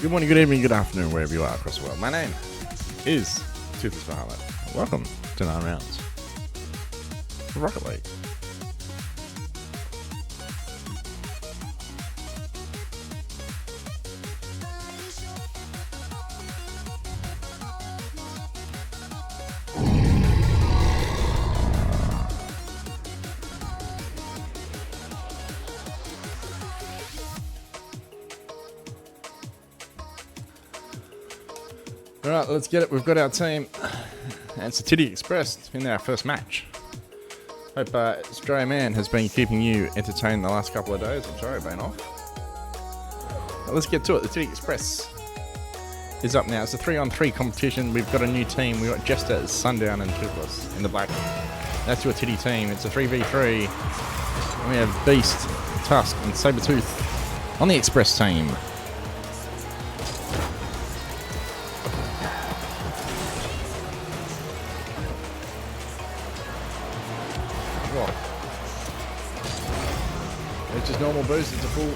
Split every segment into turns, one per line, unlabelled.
Good morning, good evening, good afternoon, wherever you are across the world. My name is ToothlessBahamut. Welcome to 9 Rounds of Rocket League. Alright, let's get it. We've got our team. And it's the Titty Express in our first match. Hope Australia Man has been keeping you entertained the last couple of days. I'm sorry I've been off. But let's get to it. The Titty Express is up now. It's a 3-on-3 competition. We've got a new team. We've got Jester, Sundown and Toothless in the black. That's your Titty team. It's a 3v3. And we have Beast, Tusk and Sabretooth on the Express team. It's just normal boost. It's a full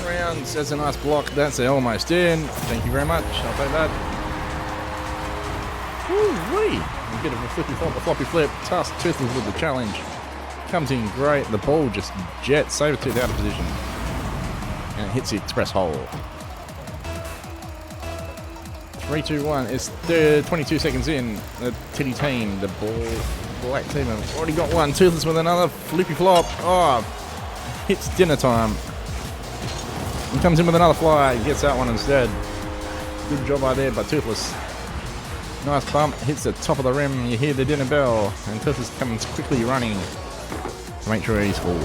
9 rounds. That's a nice block. That's almost in. Thank you very much. I'll take that. Woo-wee. A bit of a flippy flop, a floppy flip. Tusk, Toothless with the challenge. Comes in great. The ball just jets Sabretooth out of position. And it hits the express hole. 3, 2, 1. It's 22 seconds in. The Titty team, the black team have already got one. Toothless with another flippy flop. Oh, hits dinner time. He comes in with another fly. He gets that one instead. Good job right there by Toothless. Nice bump. Hits the top of the rim. You hear the dinner bell. And Toothless comes quickly running to make sure he's full.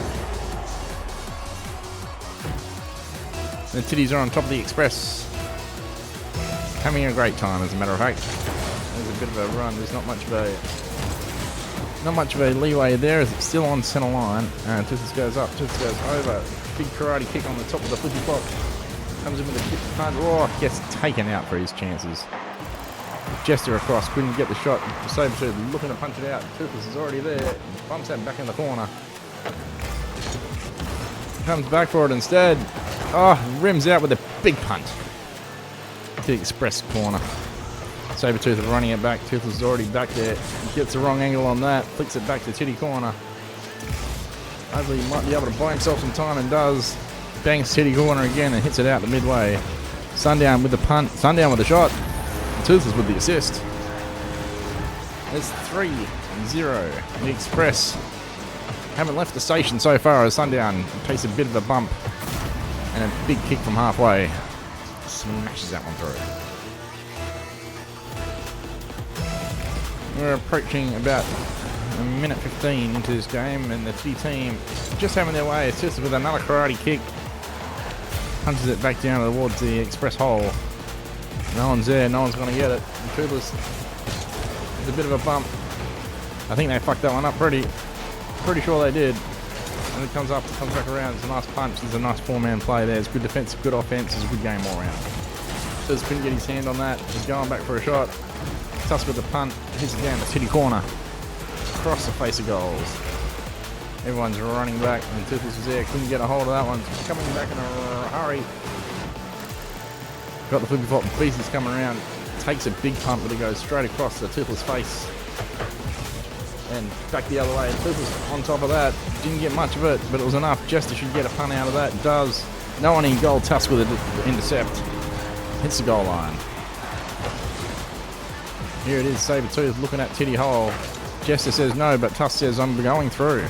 The Titties are on top of the Express. Having a great time, as a matter of fact. There's a bit of a run. There's not much of a leeway there, as it's still on center line. And Toothless goes up, Toothless goes over. Big karate kick on the top of the flippy flop. Comes in with a kick punt. Oh, gets taken out for his chances. Jester across, couldn't get the shot. Sabretooth looking to punch it out. Toothless is already there. Bumps that back in the corner. Comes back for it instead. Oh, rims out with a big punt to the Express corner. Sabretooth is running it back. Toothless is already back there. He gets the wrong angle on that. Flicks it back to Titty corner. Hopefully he might be able to buy himself some time, and does. Bangs Titty corner again and hits it out the midway. Sundown with the punt. Sundown with the shot. Toothless with the assist. It's 3-0. The Express haven't left the station so far, as Sundown takes a bit of a bump. And a big kick from halfway. Smashes that one through. We're approaching about a minute 15 into this game, and the Titty team just having their way. It's just with another karate kick. Punches it back down towards the Express hole. No one's there, no one's going to get it. And Toothless, there's a bit of a bump. I think they fucked that one up pretty sure they did. And it comes up, comes back around. It's a nice punch. There's a nice 4-man play there. It's good defense, good offense. It's a good game all around. Toothless couldn't get his hand on that. Just going back for a shot. Tusk with the punt, hits it down the Titty corner. Across the face of goals. Everyone's running back, and Toothless was there, couldn't get a hold of that one. Coming back in a hurry. Got the flippy flop. Beast is coming around. Takes a big pump, but it goes straight across the Toothless face. And back the other way. Toothless on top of that. Didn't get much of it, but it was enough. Jester should get a punt out of that. Does. No one in goal. Tusk with an intercept. Hits the goal line. Here it is, Sabretooth looking at Titty hole. Jester says no, but Tusk says I'm going through.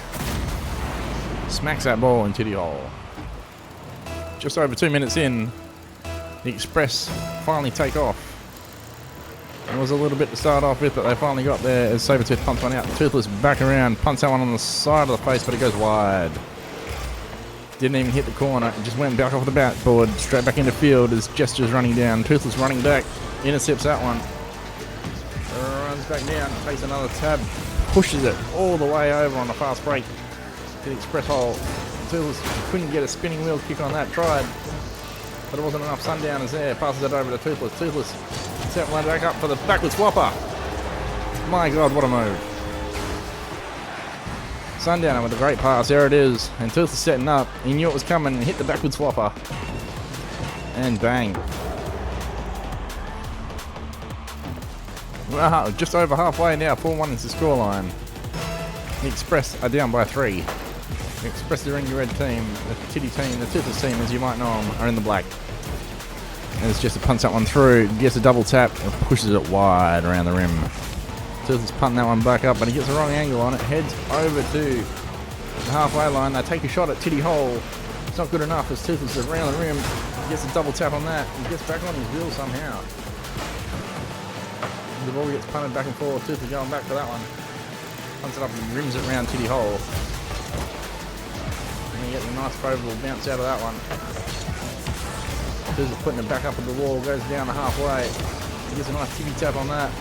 Smacks that ball in Titty hole. Just over 2 minutes in, the Express finally take off. It was a little bit to start off with, but they finally got there as Sabretooth punts one out. Toothless back around, punts that one on the side of the face, but it goes wide. Didn't even hit the corner, it just went back off the backboard, straight back into field as Jester's running down. Toothless running back, intercepts that one. Runs back down, takes another tab, pushes it all the way over on a fast break to the Express hole. Toothless couldn't get a spinning wheel kick on that, tried, but it wasn't enough. Sundown is there, passes it over to Toothless. Toothless set one back up for the backwards flopper. My God, what a move. Sundown with a great pass, there it is, and Toothless setting up. He knew it was coming and hit the backwards flopper. And bang. Wow, just over halfway now. 4-1 is the scoreline. The Express are down by 3. The Express are in your red team. The Titty team, the Toothless team, as you might know them, are in the black. And it's just to punch that one through. Gets a double tap and pushes it wide around the rim. Toothless punting that one back up, but he gets the wrong angle on it. Heads over to the halfway line. They take a shot at Titty Hole. It's not good enough as Toothless is around the rim. He gets a double tap on that. He gets back on his wheel somehow. The ball gets punted back and forth. Toothless going back for that one. Punts it up and rims it around Titty Hole. And you get a nice favorable bounce out of that one. Toothless putting it back up at the wall. Goes down the halfway. He gets a nice tippy tap on that.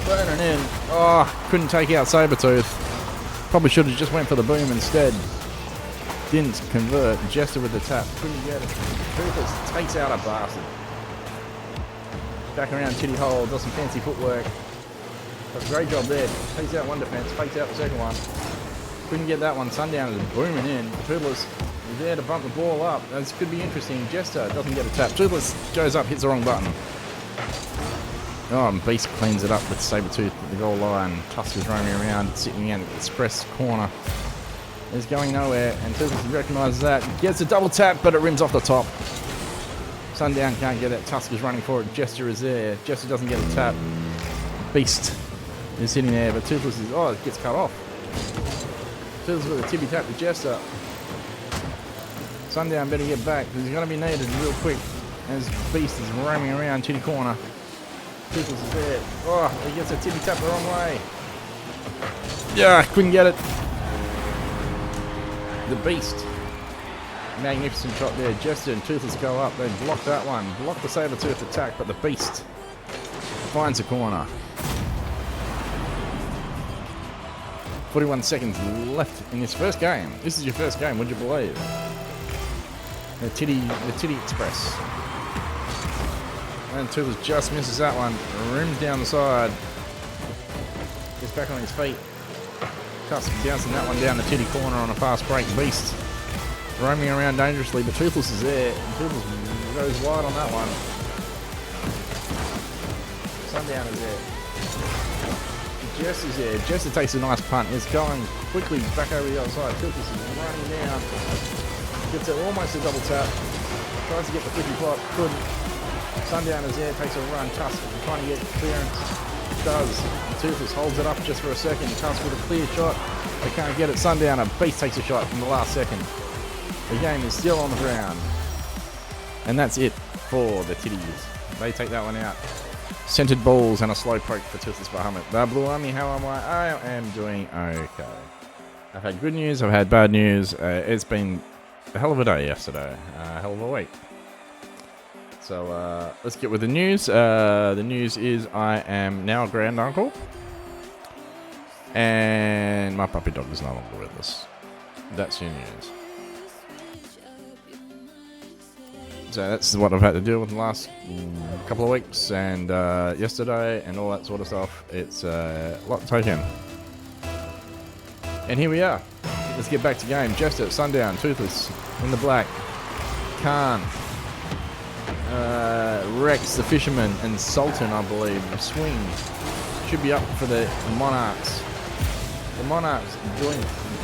Burning in. Oh, couldn't take out Sabretooth. Probably should have just went for the boom instead. Didn't convert. Jester with the tap. Couldn't get it. Toothless takes out a bastard. Back around Titty Hole. Does some fancy footwork. Does a great job there. Takes out one defense. Fakes out the second one. Couldn't get that one. Sundown is booming in. Toothless is there to bump the ball up. This could be interesting. Jester doesn't get a tap. Toothless goes up. Hits the wrong button. Oh, and Beast cleans it up with Sabretooth at the goal line. Tusk is roaming around, sitting in the Express corner. It's going nowhere, and Toothless recognises that. Gets a double tap, but it rims off the top. Sundown can't get it. Tusk is running for it. Jester is there. Jester doesn't get a tap. Beast is sitting there, but Toothless is... Oh, it gets cut off. Toothless with a tippy tap to Jester. Sundown better get back, because he's going to be needed real quick as Beast is roaming around Titty corner. Toothless is there. Oh, he gets a tippy tap the wrong way. Yeah, couldn't get it. The Beast. Magnificent shot there. Jester and Toothless go up. They block that one. Block the Sabretooth attack, but the Beast finds a corner. 41 seconds left in this first game. This is your first game, would you believe? The Titty Express. And Toothless just misses that one. Rims down the side. Gets back on his feet. Tusk bouncing that one down the Titty corner on a fast break. Beast roaming around dangerously, but Toothless is there. And Toothless goes wide on that one. Sundown is there. Jester's there. Jester takes a nice punt. It's going quickly back over the other side. Toothless is running down. Gets it almost a double tap. Tries to get the flippy flop. Couldn't. Sundown is there, takes a run. Tusk trying to get clearance. Does. Toothless holds it up just for a second. Tusk with a clear shot. They can't get it. Sundown, a Beast takes a shot in the last second. The game is still on the ground. And that's it for the Titties. They take that one out. Centered balls and a slow poke for ToothlessBahamut. Blue Army, how am I? I am doing okay. I've had good news, I've had bad news. It's been a hell of a day yesterday. A hell of a week. So let's get with the news. The news is I am now a grand uncle. And my puppy dog is no longer with us. That's your news. So that's what I've had to deal with the last couple of weeks and yesterday and all that sort of stuff. It's a lot to take in. And here we are. Let's get back to game. Jester, Sundown, Toothless in the black. Khan. Rex, the Fisherman, and Sultan, I believe. Swing should be up for the Monarchs. The Monarchs doing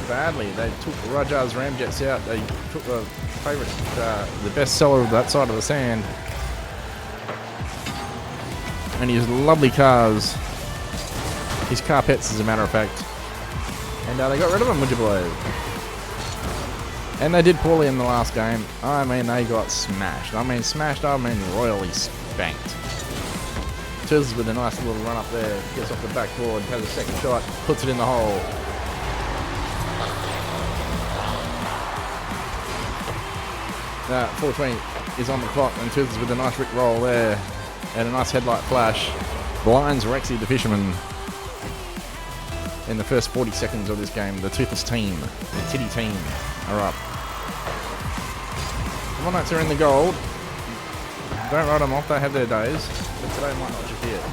badly. They took Rajar's Ramjets out. They took the favourite, the best seller of that side of the sand, and his lovely cars, his carpets, as a matter of fact. And they got rid of them, would you believe? And they did poorly in the last game. I mean, they got smashed. I mean, smashed, I mean royally spanked. Toothless with a nice little run up there. Gets off the backboard, has a second shot, puts it in the hole. 420 is on the clock, and Toothless with a nice Rick roll there. And a nice headlight flash. Blinds Rexy the Fisherman. In the first 40 seconds of this game, the Toothless team, the Titty team, are up. The Monarchs are in the gold. Don't write them off, they have their days. But today might not just be it.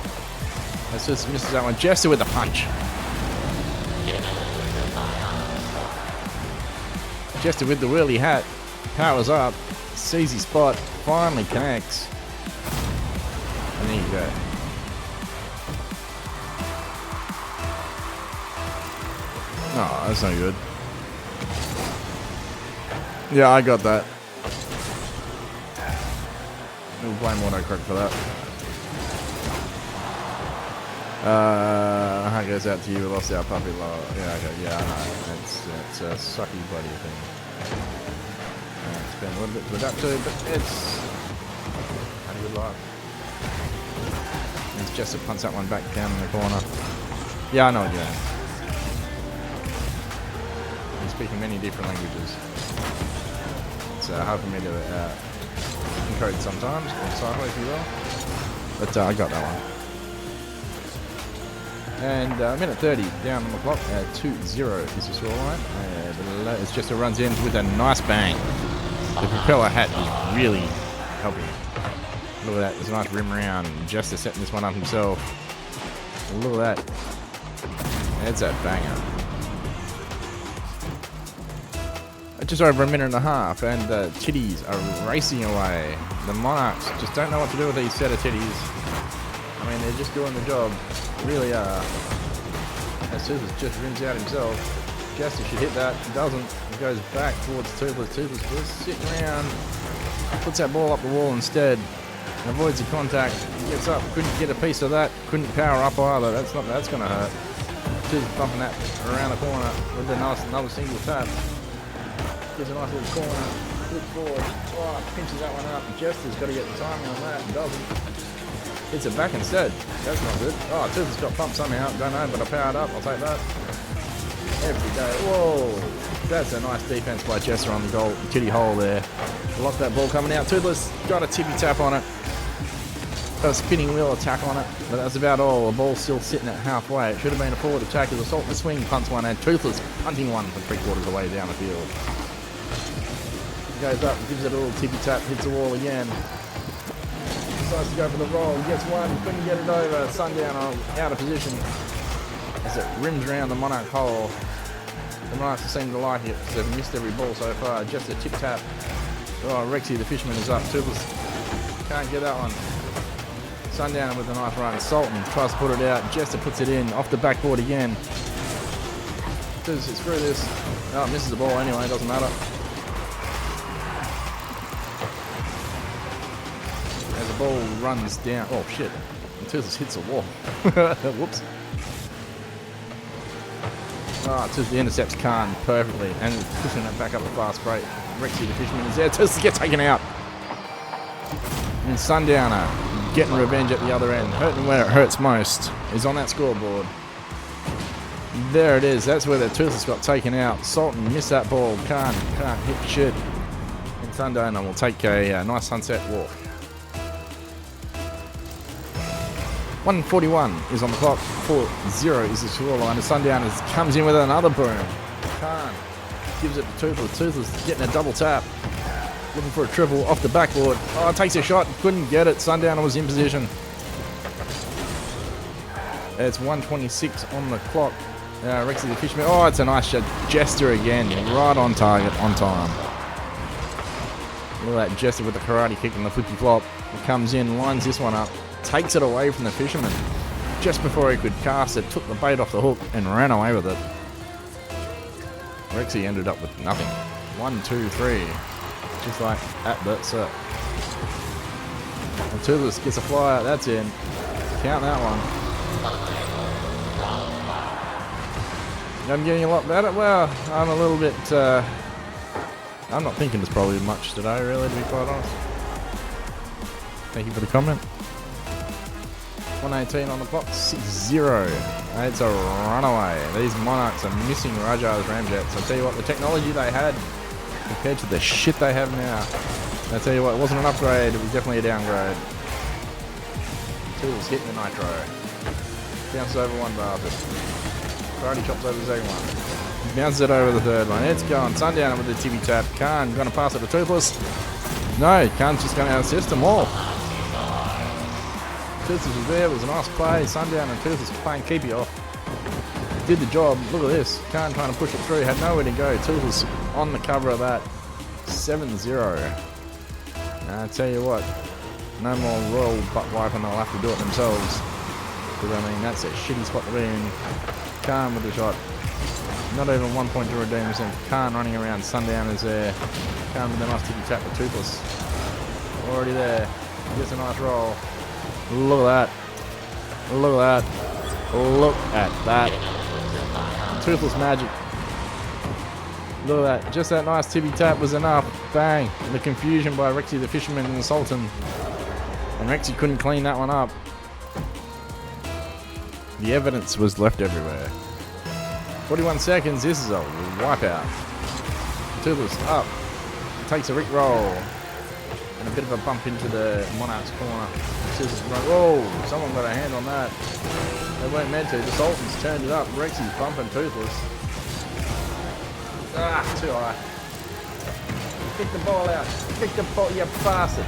As Toothless misses that one. Jester with the punch. Jester with the whirly hat. Powers up. Sees his spot. Finally connects. And there you go. Oh, that's no good. Yeah, I got that. We'll blame autocorrect for that. That goes out to you. We lost our puppy. Yeah, okay, yeah, I know. It's a sucky bloody thing. It's been a little bit to adapt to, but it's had a good life. It's just to punch that one back down in the corner. Yeah, I know what you're doing. I'm speaking many different languages. It's hard for me to encode sometimes, or sideways if you will. But I got that one. And minute 30 down on the clock. 2-0 is the scoreline. It's just runs in with a nice bang. The propeller hat is really helping. Look at that. There's a nice rim round. Just setting this one up himself. Look at that. It's a banger. Just over a minute and a half, and the titties are racing away. The Monarchs just don't know what to do with these set of titties. I mean, they're just doing the job. Really are. As Toothless just rims out himself. Jester should hit that. Doesn't. He goes back towards Toothless. Toothless just sitting around. Puts that ball up the wall instead. Avoids the contact. Gets up. Couldn't get a piece of that. Couldn't power up either. That's going to hurt. Toothless bumping that around the corner with another single tap. Gives a nice little corner. Flips forward. Oh, pinches that one up. Jester's got to get the timing on that. Doesn't. Hits it back instead. That's not good. Oh, Toothless got pumped somehow. Don't know, but I powered up. I'll take that. Every day. Whoa. That's a nice defense by Jester on the goal. Titty hole there. Lost that ball coming out. Toothless got a tippy tap on it. Got a spinning wheel attack on it. But that's about all. The ball's still sitting at halfway. It should have been a forward attack. There's Assault and swing. Punts one and Toothless punting one for 3/4 of the way down the field. Goes up, gives it a little tippy tap. Hits the wall again. Decides to go for the roll, gets one, couldn't get it over. Sundown out of position as it rims around the Monarch hole. The Monarchs seem to like it because they've missed every ball so far. Just a tip tap. Oh, Rexy the fisherman is up. Toothless can't get that one. Sundown with a nice run. Sultan tries to put it out. Jester puts it in off the backboard again. Toothless is through this. Oh, it misses the ball anyway, doesn't matter. Ball runs down. Oh shit! Toothless hits a wall. Whoops. Toothless intercepts Khan perfectly and pushing it back up the fast break. Rexy the fisherman is there. Toothless gets taken out. And Sundowner getting revenge at the other end. Hurting where it hurts most is on that scoreboard. There it is. That's where the Toothless got taken out. Sultan missed that ball. Can't hit shit. And Sundowner will take a nice sunset walk. 1:41 is on the clock. 4-0 is the scoreline. The Sundowners comes in with another boom. Khan gives it to Toothless. Toothless getting a double tap. Looking for a triple off the backboard. Oh, takes a shot. Couldn't get it. Sundowner was in position. It's 1:26 on the clock. Rexy the fisherman. Oh, it's a nice shot. Jester again. Right on target, on time. Look at that Jester with the karate kick and the flippy flop. He comes in, lines this one up. Takes it away from the fisherman. Just before he could cast it, took the bait off the hook and ran away with it. Rexy ended up with nothing. 1, 2, 3. Just like at that set. And Toothless gets a flyer. That's in. Count that one. I'm getting a lot better. Well, I'm a little bit... I'm not thinking as probably much today, really, to be quite honest. Thank you for the comment. 1:18 on the clock, 6-0. It's a runaway. These Monarchs are missing Rajar's ramjets. I'll tell you what, the technology they had compared to the shit they have now. I'll tell you what, it wasn't an upgrade, it was definitely a downgrade. Toothless hitting the nitro. Bounces over one bastard. Karate chops over the second one. Bounces it over the third one. It's going. Sundowner with the tippy tap. Khan going to pass it to Toothless. No, Khan's just going to outsist them all. Toothless was there. It was a nice play. Sundown and Toothless playing keepy off. Did the job. Look at this. Khan trying to push it through. Had nowhere to go. Toothless on the cover of that. 7-0. I tell you what. No more royal butt wiping. They'll have to do it themselves. Because I mean, that's a shitty spot to be in. Khan with the shot. Not even 1 point to redeem himself. Khan running around. Sundowners there. Khan with a nice ticky tap with Toothless. Already there. Gets a nice roll. Look at that. Look at that. Look at that. Toothless magic. Look at that. Just that nice tippy tap was enough. Bang. And the confusion by Rexy the Fisherman and the Sultan. And Rexy couldn't clean that one up. The evidence was left everywhere. 41 seconds. This is a wipeout. Toothless up. Takes a Rick roll. And a bit of a bump into the Monarch's corner. Toothless run. Whoa. Someone got a hand on that. They weren't meant to. The Sultan's turned it up. Rexy's bumping Toothless. Ah, too high. Kick the ball out. Kick the ball, you bastard.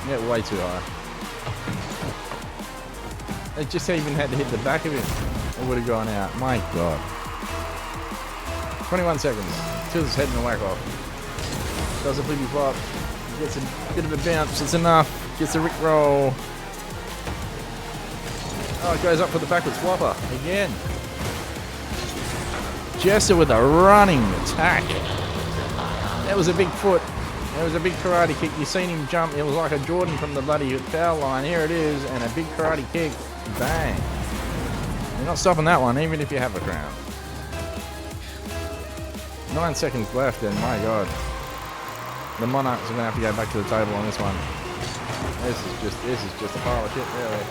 Yeah, way too high. It just even had to hit the back of it. It would have gone out. My God. 21 seconds. Toothless heading the whack off. Does a flippy flop. Gets a bit of a bounce. It's enough. Gets a Rick roll. Oh, it goes up for the backwards flopper again. Jester with a running attack. That was a big foot. That was a big karate kick. You seen him jump. It was like a Jordan from the bloody foul line. Here it is, and a big karate kick. Bang. You're not stopping that one, even if you have a crown. 9 seconds left, and my God. The Monarchs are going to have to go back to the table on this one. This is just a pile of shit, really.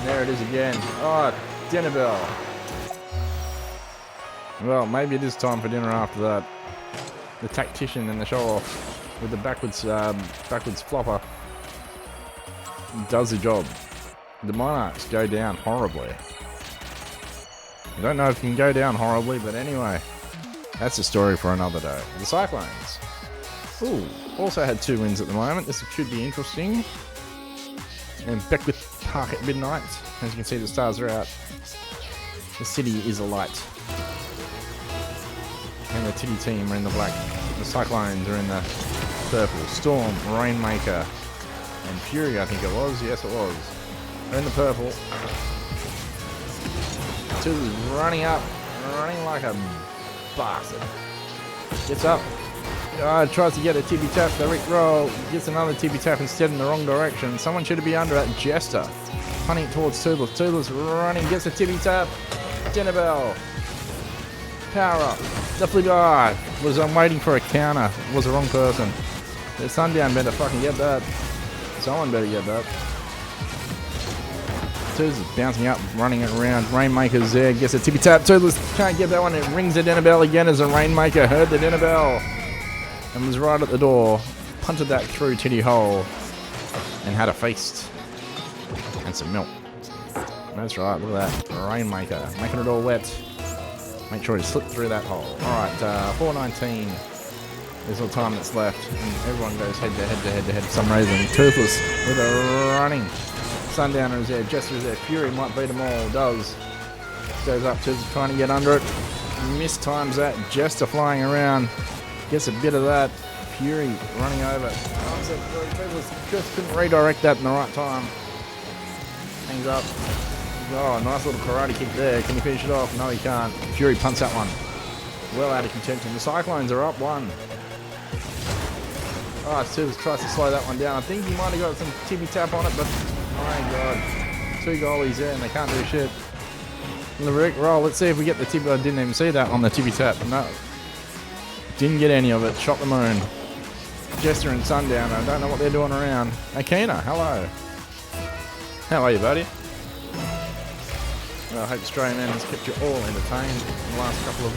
There it is again. Oh, dinner bell. Well, maybe it is time for dinner after that. The tactician and the show-off with the backwards flopper does the job. The Monarchs go down horribly. I don't know if you can go down horribly, but anyway, that's a story for another day. The Cyclones. Ooh, also had 2 wins at the moment. This should be interesting. And Beckwith Park at midnight. As you can see, the stars are out. The city is alight. And the Titty team are in the black. The Cyclones are in the purple. Storm, Rainmaker, and Fury, I think it was. Yes, it was. They're in the purple. Toothless running up. Running like a bastard. Gets up. Tries to get a tippy tap. The Rick roll. Gets another tippy tap instead in the wrong direction. Someone should be under it. Jester. Punting towards Toothless. Toothless running. Gets a tippy tap. Dinner bell. Power up. The flip. I'm waiting for a counter. It was the wrong person. The Sundown better fucking get that. Someone better get that. Toothless bouncing up, running it around. Rainmaker's there. Gets a tippy tap. Toothless can't get that one. It rings the dinner bell again as a Rainmaker heard the dinner bell. And was right at the door, punted that through Titty hole, and had a feast. And some milk. That's right, look at that. Rainmaker, making it all wet. Make sure he slipped through that hole. Alright, 4:19. There's no time that's left. And everyone goes head to head for some reason. Toothless with a running. Sundowner is there, Jester is there. Fury might beat them all, does. Goes up, Toothless trying to get under it. Mistimes that. Jester flying around. Gets a bit of that. Fury running over. Just couldn't redirect that in the right time. Hangs up. Oh, nice little karate kick there. Can he finish it off? No, he can't. Fury punts that one. Well out of contention. The Cyclones are up 1. Oh, Toothless tries to slow that one down. I think he might have got some tippy tap on it, but my God. 2 goalies there and they can't do shit. And the Rick roll. Let's see if we get the tippy. I didn't even see that on the tippy tap. No. Didn't get any of it. Shot the moon. Jester and Sundowner. I don't know what they're doing around. Akina, hello. How are you, buddy? Well, I hope Australian Man has kept you all entertained in the last couple of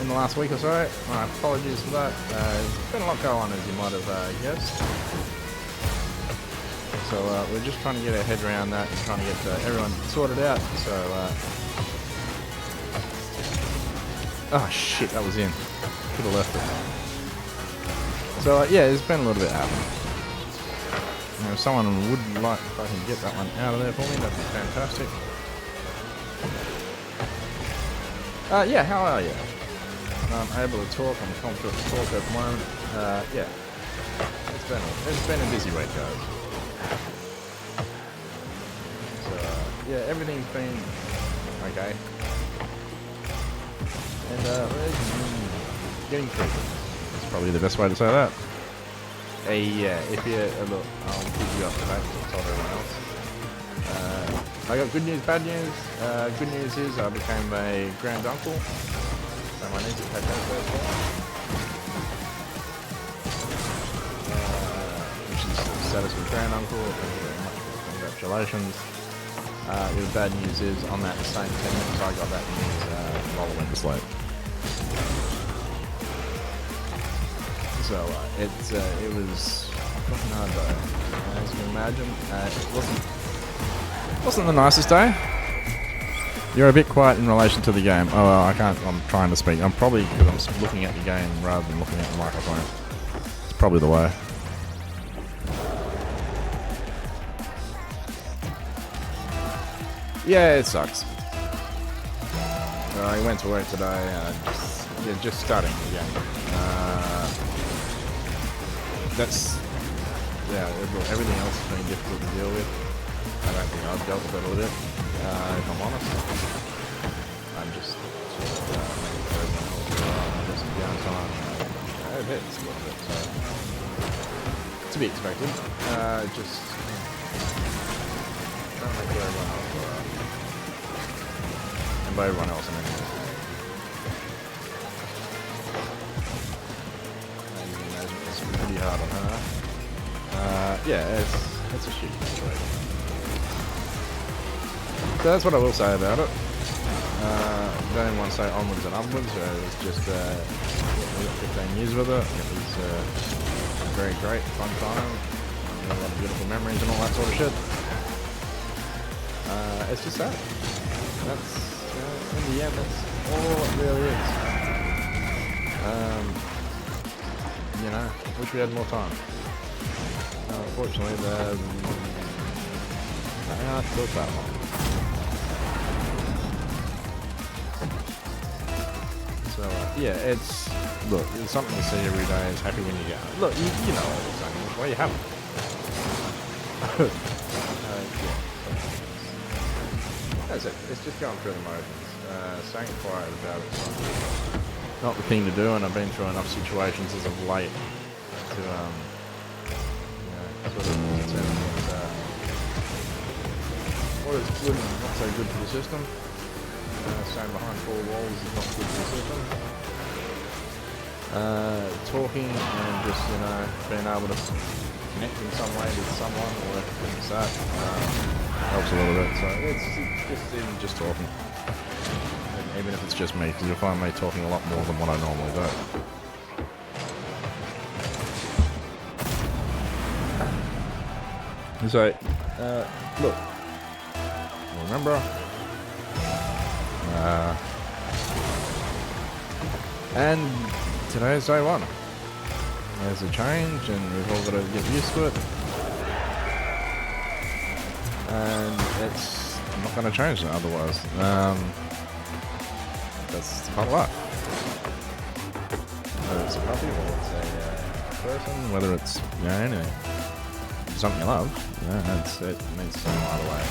in the last week or so. My apologies for that. There's been a lot going on, as you might have guessed. So we're just trying to get our head around that and trying to get everyone sorted out. So. Oh shit, that was in. Could have left it. So yeah, there's been a little bit happening. You know, if someone would like if I can get that one out of there for me, that'd be fantastic. Yeah, how are you? I'm able to talk. I'm confident to talk at the moment. Yeah, it's been a busy week, guys. yeah, everything's been okay. And getting through. That's probably the best way to say that. Yeah, if you look, I'll keep you up to date. I told everyone else. I got good news, bad news. Good news is I became a grand uncle, so my niece is taking her first one, which is status of grand uncle. Thank you very much. Congratulations. The bad news is on that same 10 minutes I got that news while I went to sleep. So it was fucking hard though, as you can imagine. It wasn't the nicest day. You're a bit quiet in relation to the game. Oh, well, I can't. I'm trying to speak. I'm probably because I'm looking at the game rather than looking at the microphone. It's probably the way. Yeah, it sucks. I went to work today. Just starting again. Everything else has been difficult to deal with. I don't think I've dealt with it a little bit, if I'm honest. I'm just making sure everyone else is alright. Just downtime. It hurts a little bit, so to be expected. Just trying to make sure everyone else is alright. And by everyone else, I mean, as you can imagine, it's pretty hard on her. Yeah, it's a shitty situation. So that's what I will say about it. Don't even want to say onwards and upwards. It was just we got 15 years with it. It was a very great, fun time. A lot of beautiful memories and all that sort of shit. It's just sad. That's in the end, that's all it really is. You know, wish we had more time. Unfortunately, they aren't built that long. So, yeah, it's something to see every day. It's happy when you get home. Look, you know all the things. Why you haven't? Yeah. That's it. It's just going through the motions. Staying quiet about it. Not the thing to do, and I've been through enough situations as of late to, sort of determine what is good and not so good for the system. Staying behind four walls is not good for the system. Talking and just, being able to connect in some way with someone or things like that helps a little bit. So it's just even just talking. And even if it's just me, because you'll find me talking a lot more than what I normally do. So, look, remember, and today's day one. There's a change, and we've all got to get used to it. And it's not going to change otherwise. That's part of life. Whether it's a puppy, whether it's a person, whether it's anything. Something you love, it means something either way.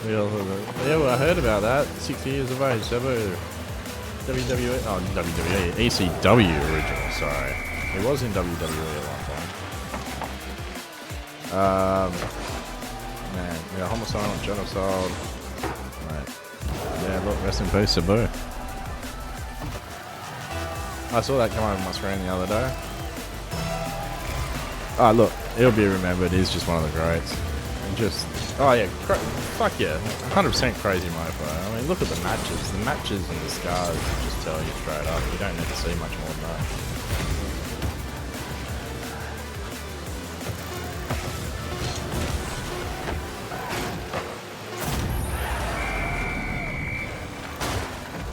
Yeah, well, I heard about that. 6 years of age, WWE, ECW original, sorry. He was in WWE at one time. Man, yeah, homicide and genocide. Right. Yeah, look, rest in peace, Sabu. I saw that come over my screen the other day. Oh, look, he'll be remembered. He's just one of the greats. And just, fuck yeah, 100% crazy mofo. I mean, look at the matches. The matches and the scars just tell you straight up. You don't need to see much more than that.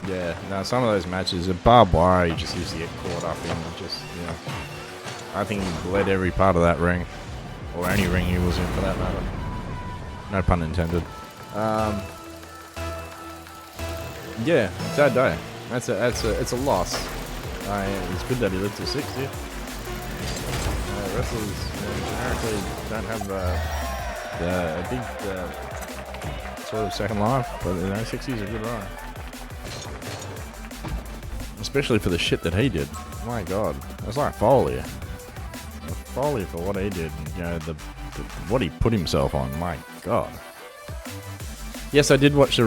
Yeah, no, some of those matches are barbed wire. You just used to get caught up in. I think he bled every part of that ring, or any ring he was in, for that matter. No pun intended. Yeah, sad day. It's a loss. It's good that he lived to 60. wrestlers generically don't have a big sort of second life, but 60 is a good run. Especially for the shit that he did. My God, it's like Foley. Foley for what he did, and, what he put himself on. My God. Yes, I did watch the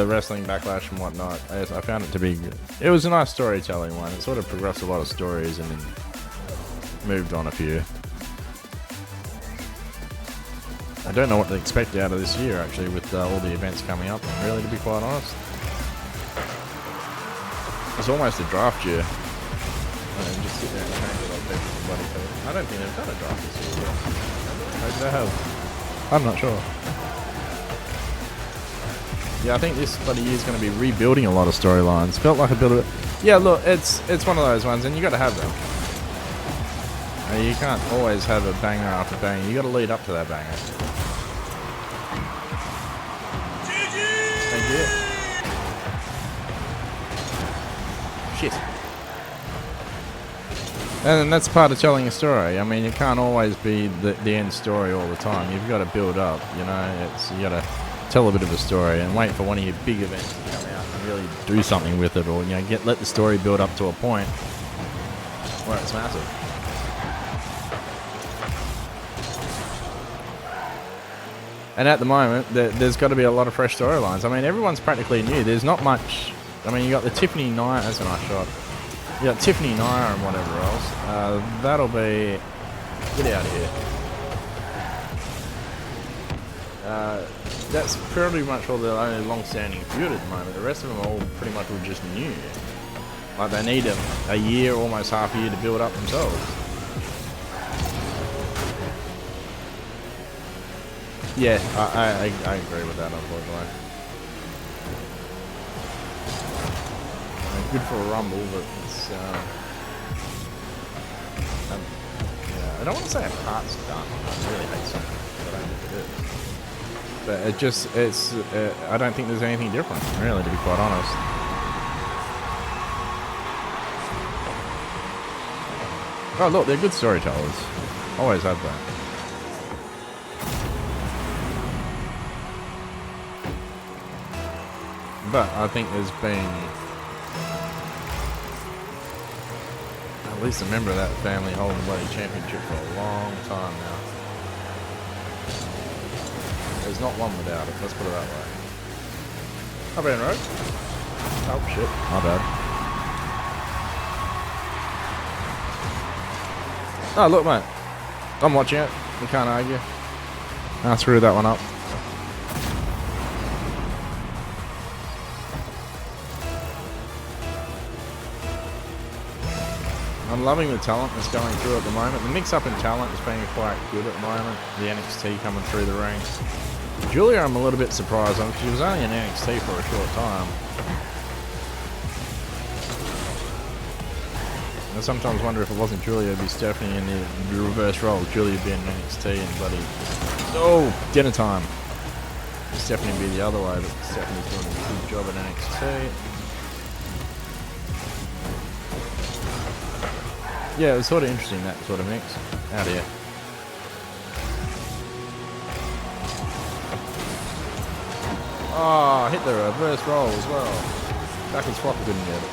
wrestling Backlash and whatnot. I found it to be. It was a nice storytelling one. It sort of progressed a lot of stories and then moved on a few. I don't know what to expect out of this year actually, with all the events coming up. Really, to be quite honest. It's almost a draft year. Just sit there and change a lot of people's bloody code. I don't think they've done a draft this year yet. Maybe they have. I'm not sure. Yeah, I think this bloody year is going to be rebuilding a lot of storylines. Felt like a bit of it. Yeah, look, it's one of those ones, and you got to have them. You can't always have a banger after banger. You got to lead up to that banger. Thank you. Shit. And that's part of telling a story. I mean, it can't always be the end story all the time. You've got to build up, you know. You got to tell a bit of a story and wait for one of your big events to come out and really do something with it, or let the story build up to a point where it's massive. And at the moment, there's got to be a lot of fresh storylines. I mean, everyone's practically new. There's not much. I mean, you got the Tiffany Nia. That's a nice shot. You got Tiffany Nia and whatever else. That'll be. Get out of here. That's pretty much all the only long-standing feud at the moment. The rest of them all pretty much were just new. Like they need a year, almost half a year to build up themselves. Yeah, I agree with that, unfortunately. Good for a rumble, but it's yeah, I don't want to say a part's done. I really hate something, but I don't think it is. But I don't think there's anything different, really, to be quite honest. Oh, look, they're good storytellers. Always have that. But I think there's been at least a member of that family holding the bloody championship for a long time now. There's not one without it, let's put it that way. Hi, Ben Road. Oh, shit. My bad. Oh, look, mate. I'm watching it. You can't argue. I screwed that one up. I'm loving the talent that's going through at the moment. The mix-up in talent is being quite good at the moment. The NXT coming through the ranks. Julia, I'm a little bit surprised on. She was only in NXT for a short time. I sometimes wonder if it wasn't Julia, it'd be Stephanie in the reverse role. Julia would be in NXT and bloody... Oh, dinner time. Stephanie would be the other way, but Stephanie's doing a good job at NXT. Yeah, it was sort of interesting, that sort of mix. Out here. Oh, hit the reverse roll as well. Backwards flop, couldn't get it.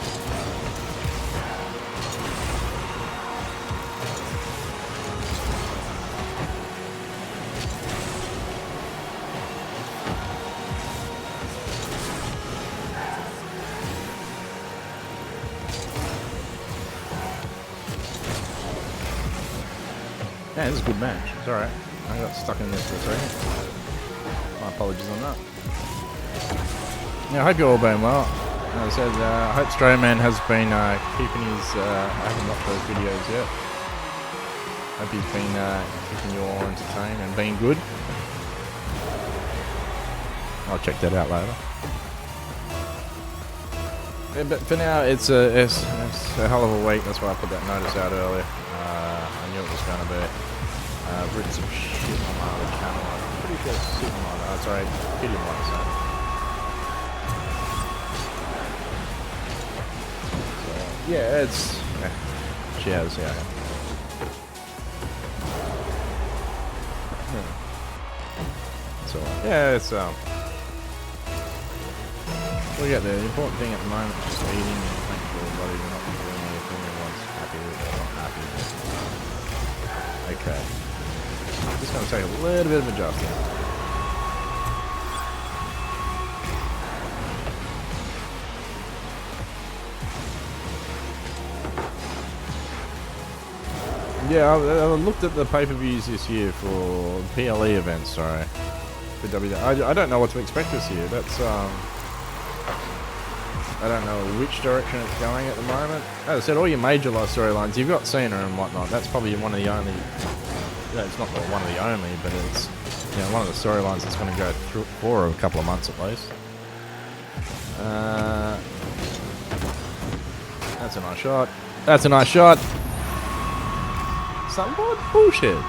Yeah, this is a good match. It's alright. I got stuck in this for a second. My apologies on that. Yeah, I hope you're all doing well. As I said, I hope Strayman has been keeping his... I haven't watched those videos yet. Hope he's been keeping you all entertained and being good. I'll check that out later. Yeah, but for now, it's a hell of a week. That's why I put that notice out earlier. I knew it was going to be. I've written some shit on my other channel. I'm pretty sure it's sitting on it. Oh, sorry, video on so yeah, it's... Yeah. Cheers, yeah. Yeah, it's we'll get there. The important thing at the moment is just eating and making sure everybody we're not doing anything everyone's happy with or not happy with. Okay. Just gonna take a little bit of adjustment. Yeah, I looked at the pay-per-views this year for PLE events, sorry. For WWE. I don't know what to expect this year. That's, I don't know which direction it's going at the moment. As I said, all your major life storylines, you've got Cena and whatnot. That's probably one of the only, it's not one of the only, but it's, one of the storylines that's going to go through for a couple of months at least. That's a nice shot. That's a nice shot. Some bullshit.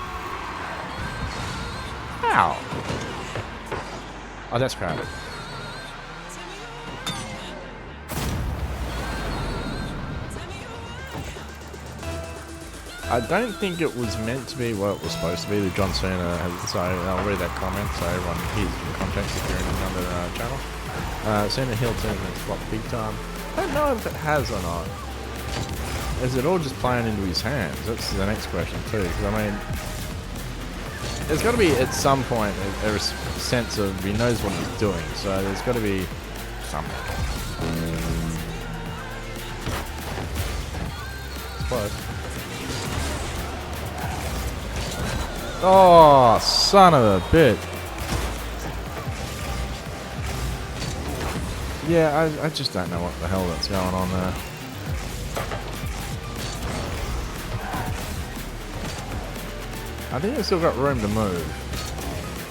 How? Oh, that's crowded. I don't think it was meant to be what it was supposed to be. The John Cena has, so I'll read that comment so everyone hears the context if you're in another channel. Cena heel turn and flop big time. I don't know if it has or not. Is it all just playing into his hands? That's the next question too. Because I mean, there's got to be at some point a sense of he knows what he's doing. So there's got to be something. It's close. Oh, son of a bitch. Yeah, I just don't know what the hell that's going on there. I think it's still got room to move.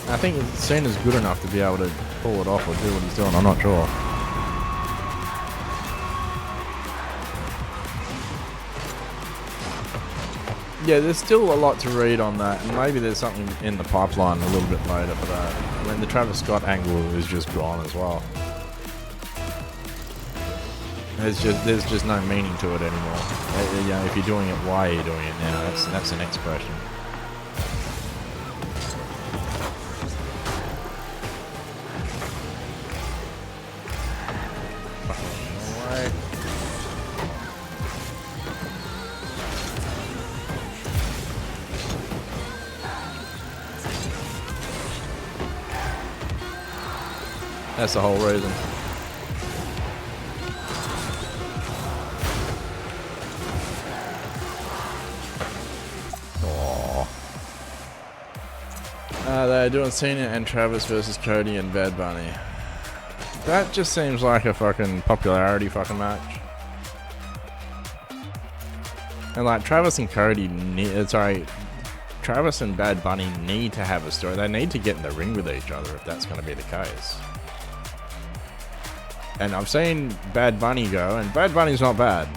I think Cena's good enough to be able to pull it off or do what he's doing. I'm not sure. Yeah, there's still a lot to read on that, and maybe there's something in the pipeline a little bit later, but I mean, the Travis Scott angle is just gone as well. There's just no meaning to it anymore. If you're doing it, why are you doing it now? That's the next question. That's the whole reason. They're doing Cena and Travis versus Cody and Bad Bunny. That just seems like a fucking popularity fucking match. And like Travis and Travis and Bad Bunny need to have a story. They need to get in the ring with each other if that's going to be the case. And I've seen Bad Bunny go, and Bad Bunny's not bad,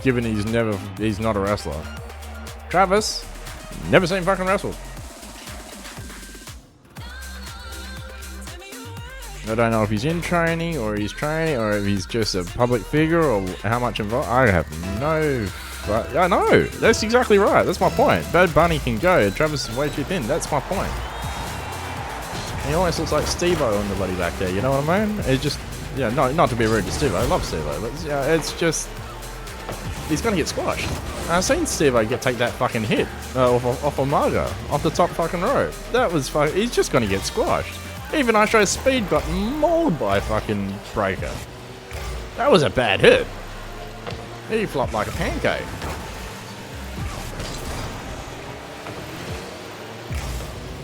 given he's not a wrestler. Travis, never seen fucking wrestle. I don't know if he's in training, or he's training, or if he's just a public figure, or how much involved. I have no. I know. That's exactly right. That's my point. Bad Bunny can go. Travis is way too thin. That's my point. He almost looks like Steve-O on the bloody back there. You know what I mean? It's just, not to be rude to Steve-O. I love Steve-O, but it's just he's gonna get squashed. I've seen Steve-O take that fucking hit off of Margo, off the top fucking rope. That was he's just gonna get squashed. Even Nitro Speed got mauled by fucking Breaker. That was a bad hit. He flopped like a pancake.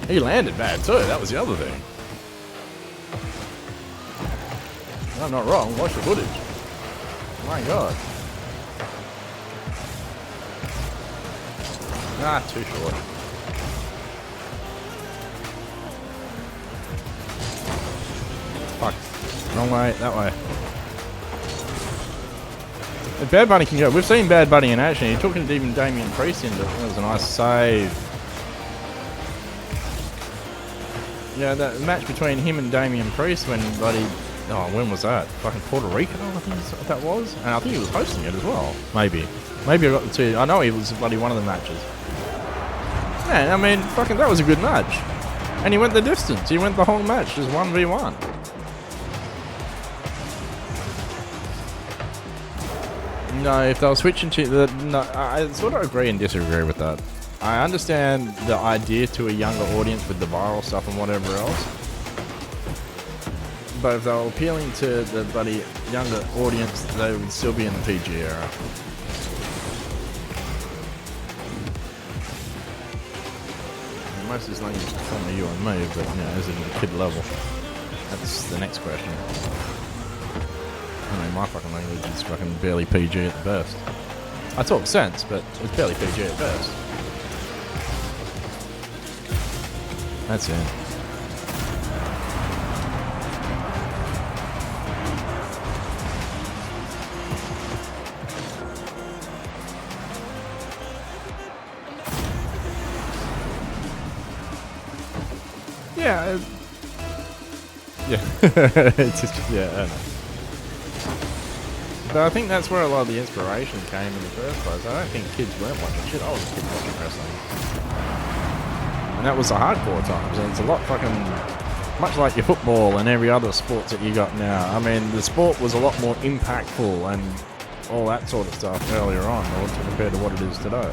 He landed bad too, that was the other thing. I'm not wrong, watch the footage. My god. Too short. Fuck. Wrong way, that way. If Bad Bunny can go, we've seen Bad Bunny in action. He took even Damian Priest into it. That was a nice save. Yeah, that match between him and Damian Priest when when was that? Fucking Puerto Rico, I think that was. And I think he was hosting it as well. Maybe I got the two. I know he was bloody one of the matches. Man, I mean, fucking, that was a good match. And he went the distance. He went the whole match, just 1v1. No, if they were switching to the... No, I sort of agree and disagree with that. I understand the idea to a younger audience with the viral stuff and whatever else. But if they were appealing to the bloody younger audience, they would still be in the PG era. Most of this language is from you and me, but you know, is it at a kid level? That's the next question. I mean, my fucking language is fucking barely PG at the best. I talk sense, but it's barely PG at best. That's it. Yeah. Yeah. It's just, yeah, I don't know. But I think that's where a lot of the inspiration came in the first place. I don't think kids weren't watching shit. I was a kid watching wrestling. And that was the hardcore times. And it's a lot fucking... Much like your football and every other sports that you got now. I mean, the sport was a lot more impactful and all that sort of stuff earlier on compared to what it is today.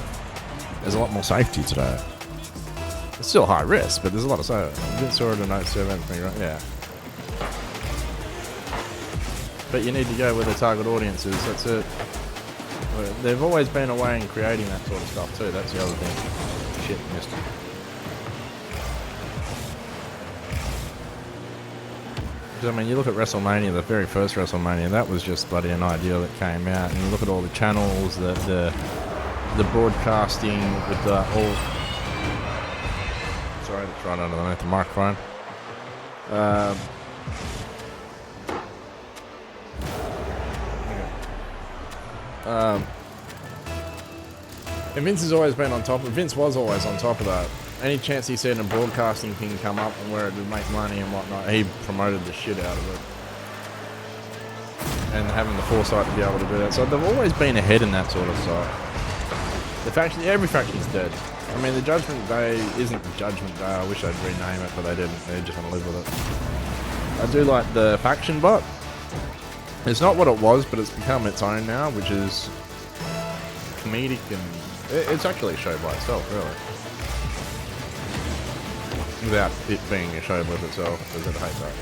There's a lot more safety today. It's still high risk, but there's a lot of safety. Vince saw it and notes everything, right? Yeah. But you need to go where the target audience is. That's it. They've always been away in creating that sort of stuff too. That's the other thing. Shit, missed it. I mean, you look at WrestleMania, the very first WrestleMania, that was just bloody an idea that came out. And you look at all the channels, the broadcasting with the all. Sorry, it's right underneath the microphone. And Vince has always been on top of. Vince was always on top of that. Any chance he seen a broadcasting thing come up and where it would make money and whatnot, he promoted the shit out of it. And having the foresight to be able to do that. So they've always been ahead in that sort of stuff. The faction, every faction's dead. I mean, the Judgment Day isn't the Judgment Day. I wish I'd rename it, but they didn't. They're just going to live with it. I do like the faction bot. It's not what it was, but it's become its own now, which is comedic and it's actually a show by itself, really. Without it being a show with itself, because I'd hate that.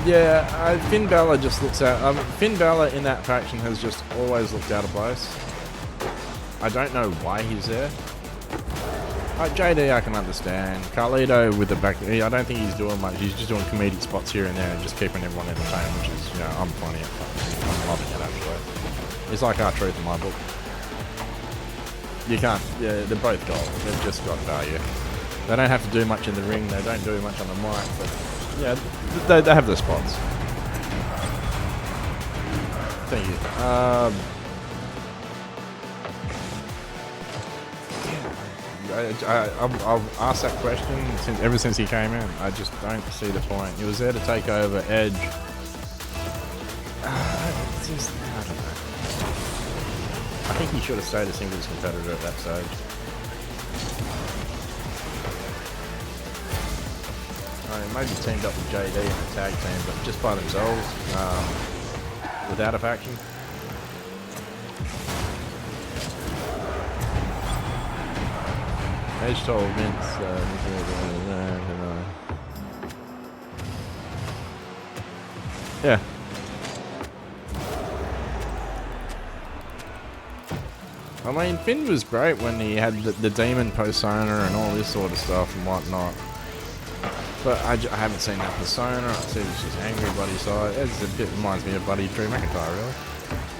Yeah, Finn Balor just looks out. Finn Balor in that faction has just always looked out of place. I don't know why he's there. JD I can understand. Carlito with the back, I don't think he's doing much. He's just doing comedic spots here and there and just keeping everyone entertained, which is, you know, I'm funny. I'm loving it actually. It's like R-Truth in my book. You can't, yeah, they're both gold. They've just got value. They don't have to do much in the ring. They don't do much on the mic, but yeah, they have their spots. Thank you. I've asked that question ever since he came in. I just don't see the point. He was there to take over Edge. It's just, I don't know. I think he should have stayed a singles competitor at that stage. I mean, maybe teamed up with JD in a tag team, but just by themselves, without a faction. Edge told Vince, yeah. I mean, Finn was great when he had the demon persona and all this sort of stuff and whatnot. But I haven't seen that persona. I see it's just angry bloody side. It reminds me of bloody Drew McIntyre, really.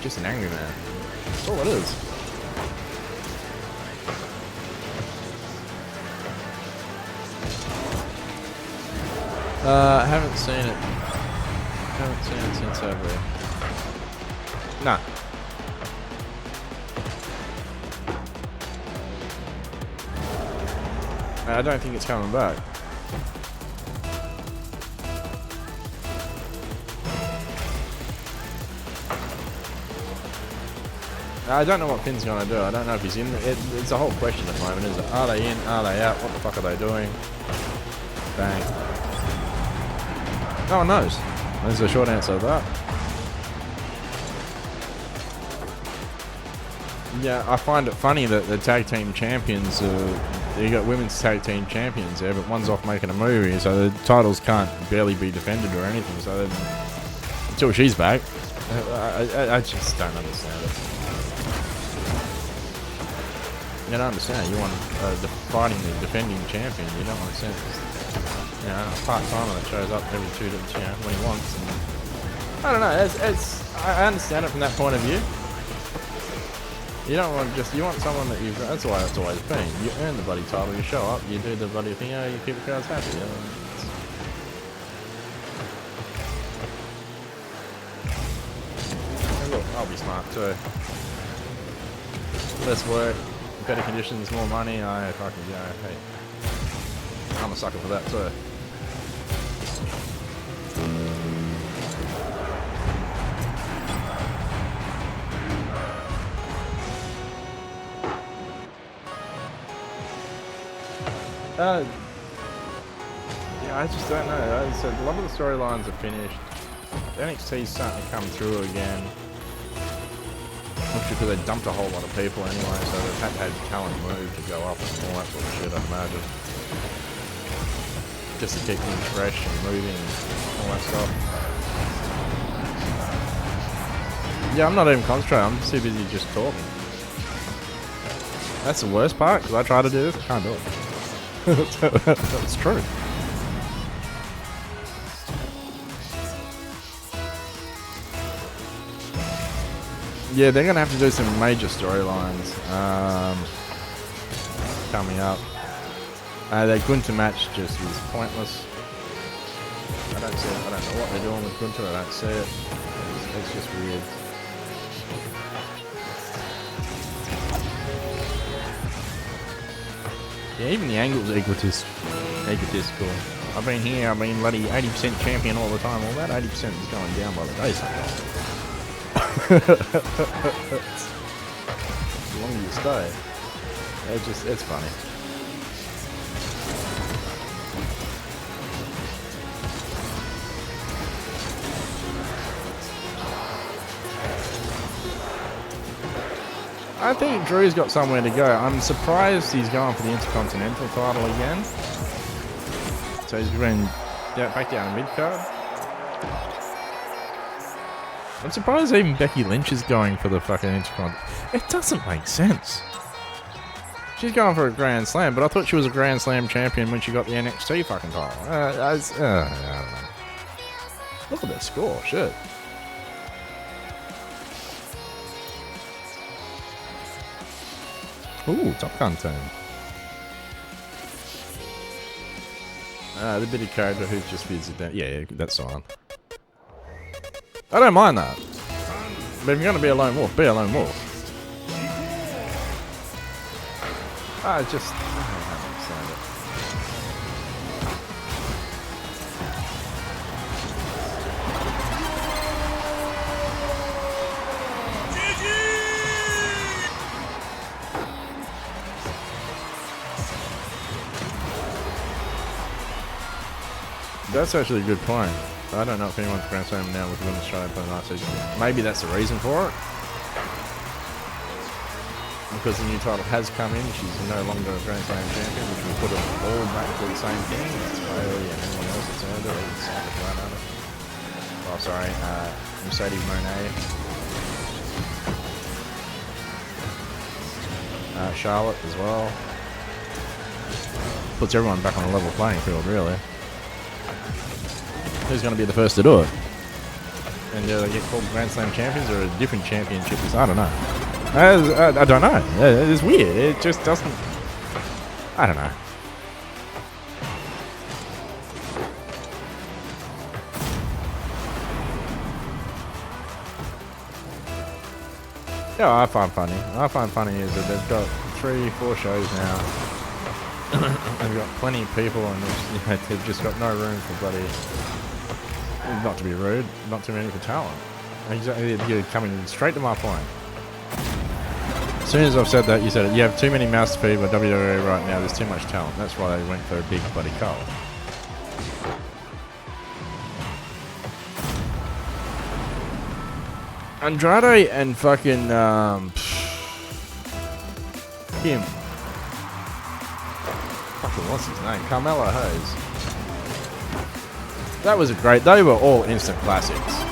Just an angry man. That's all it is. I haven't seen it. Haven't seen it since over. Nah. I don't think it's coming back. I don't know what Finn's going to do. I don't know if he's in. It's a whole question at the moment, isn't it? Are they in? Are they out? What the fuck are they doing? Bang. No one knows. There's the short answer to that. Yeah, I find it funny that the tag team champions, you got women's tag team champions there, but one's off making a movie, so the titles can't barely be defended or anything. So until she's back, I just don't understand it. You don't understand. You want fighting the defending champion. You don't understand. A part-timer that shows up every when he wants. And I don't know. I understand it from that point of view. You don't want you want someone that you've. That's why it's always been. You earn the bloody title. You show up. You do the bloody thing. You keep the crowds happy. And look, I'll be smart too. Less work. Better conditions, more money. I fucking hey, I'm a sucker for that too. Yeah, I just don't know. As I said, a lot of the storylines are finished. NXT's starting to come through again. Because they dumped a whole lot of people anyway, so they've had to have talent move to go up and all that sort of shit, I'd imagine. Just to keep things fresh and moving and all that stuff. Yeah, I'm not even concentrating, I'm too busy just talking. That's the worst part, because I try to do this, I can't do it. That's true. Yeah, they're going to have to do some major storylines coming up. Their Gunther match just was pointless. I don't see it. I don't know what they're doing with Gunther. I don't see it. It's just weird. Yeah, even the angle's egotistical. I've been here, I've been bloody 80% champion all the time. Well, that 80% is going down by the day sometimes. The longer you stay, it's funny. I think Drew's got somewhere to go. I'm surprised he's going for the Intercontinental title again. So he's going back down to mid-card. I'm surprised even Becky Lynch is going for the fucking Intercontinental. It doesn't make sense. She's going for a Grand Slam, but I thought she was a Grand Slam champion when she got the NXT fucking title. I don't know. Look at that score, shit. Ooh, Top Gun team. The bitty character who just feeds it down. Yeah, that's on. I don't mind that. But if you're going to be a lone wolf, be a lone wolf. I don't understand it. That's actually a good point. I don't know if anyone's Grand Slam now with Women's Australia for the night season. Maybe that's the reason for it. Because the new title has come in, she's no longer a Grand Slam champion, which will put them all back to the same thing. That's Bailey and anyone else that's earned it. Oh, sorry, Mercedes Moné. Charlotte as well. Puts everyone back on a level playing field, really. Who's going to be the first to do it? And do they get called Grand Slam champions or a different championship? I don't know. I don't know. It's weird. It just doesn't... I don't know. Yeah, I find funny is that they've got 3-4 shows now. They've got plenty of people and they've just got no room for bloody... Not to be rude, not too many for talent. Exactly, you're coming straight to my point. As soon as I've said that, you said it. You have too many mouths to feed by WWE right now. There's too much talent. That's why they went for a big bloody Cole. Andrade and fucking him. Fucking what's his name? Carmelo Hayes. That was a great. They were all instant classics.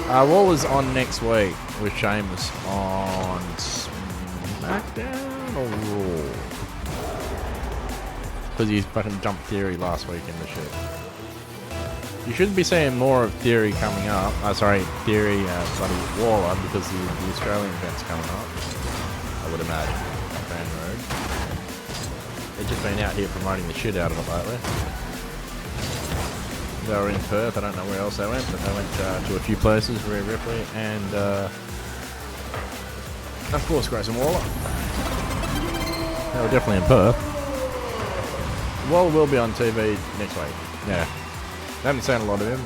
What was on next week with Sheamus on SmackDown or Raw? Because he fucking jumped Theory last week in the shit. You should be seeing more of Theory coming up. Theory, bloody Waller, because the Australian event's coming up. I would imagine. Van Road. They've just been out here promoting the shit out of it lately. They were in Perth. I don't know where else they went, but they went to a few places. Rhea Ripley and, of course, Grayson Waller. They were definitely in Perth. Waller will be on TV next week. Yeah. I haven't seen a lot of him.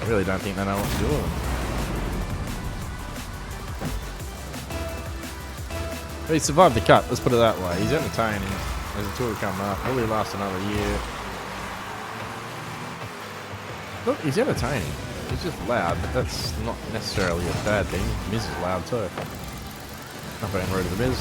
I really don't think they know what to do with him. But he survived the cut, let's put it that way. He's entertaining. There's a tour coming up. Probably last another year. Look, he's entertaining. He's just loud, but that's not necessarily a bad thing. Miz is loud too. Not being rude to the Miz.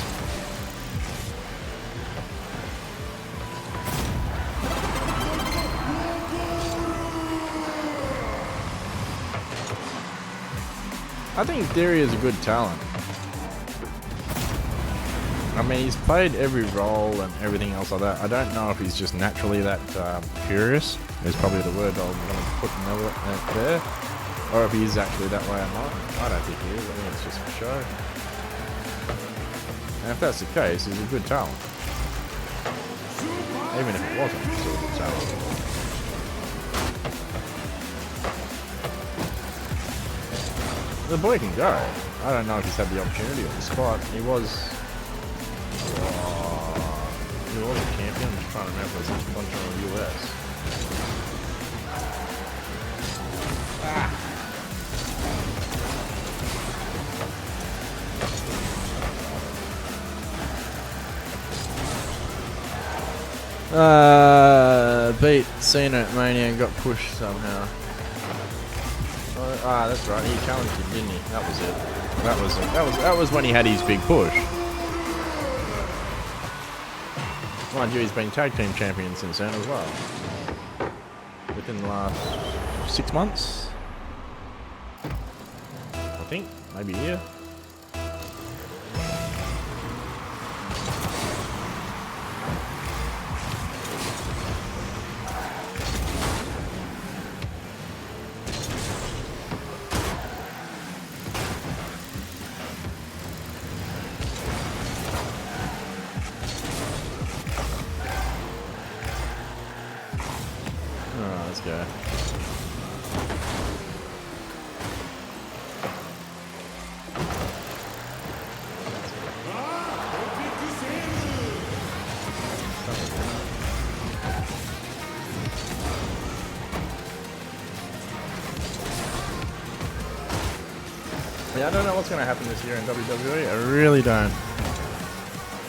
I think Theory is a good talent. I mean, he's played every role and everything else like that. I don't know if he's just naturally that curious. Is probably the word I'm going to put there. Or if he is actually that way or not. I don't think he is. I think it's just for show. And if that's the case, he's a good talent. Even if it wasn't, he's still a good talent. The boy can go. I don't know if he's had the opportunity on the spot. He was a champion. I'm just trying to remember if it was functional US. Beat Cena at Mania and got pushed somehow. That's right. He challenged him, didn't he? That was it. That was when he had his big push. Mind you, he's been tag team champion since then as well. Within the last 6 months, I think, maybe a year. Let's go. Yeah, I don't know what's going to happen this year in WWE. I really don't.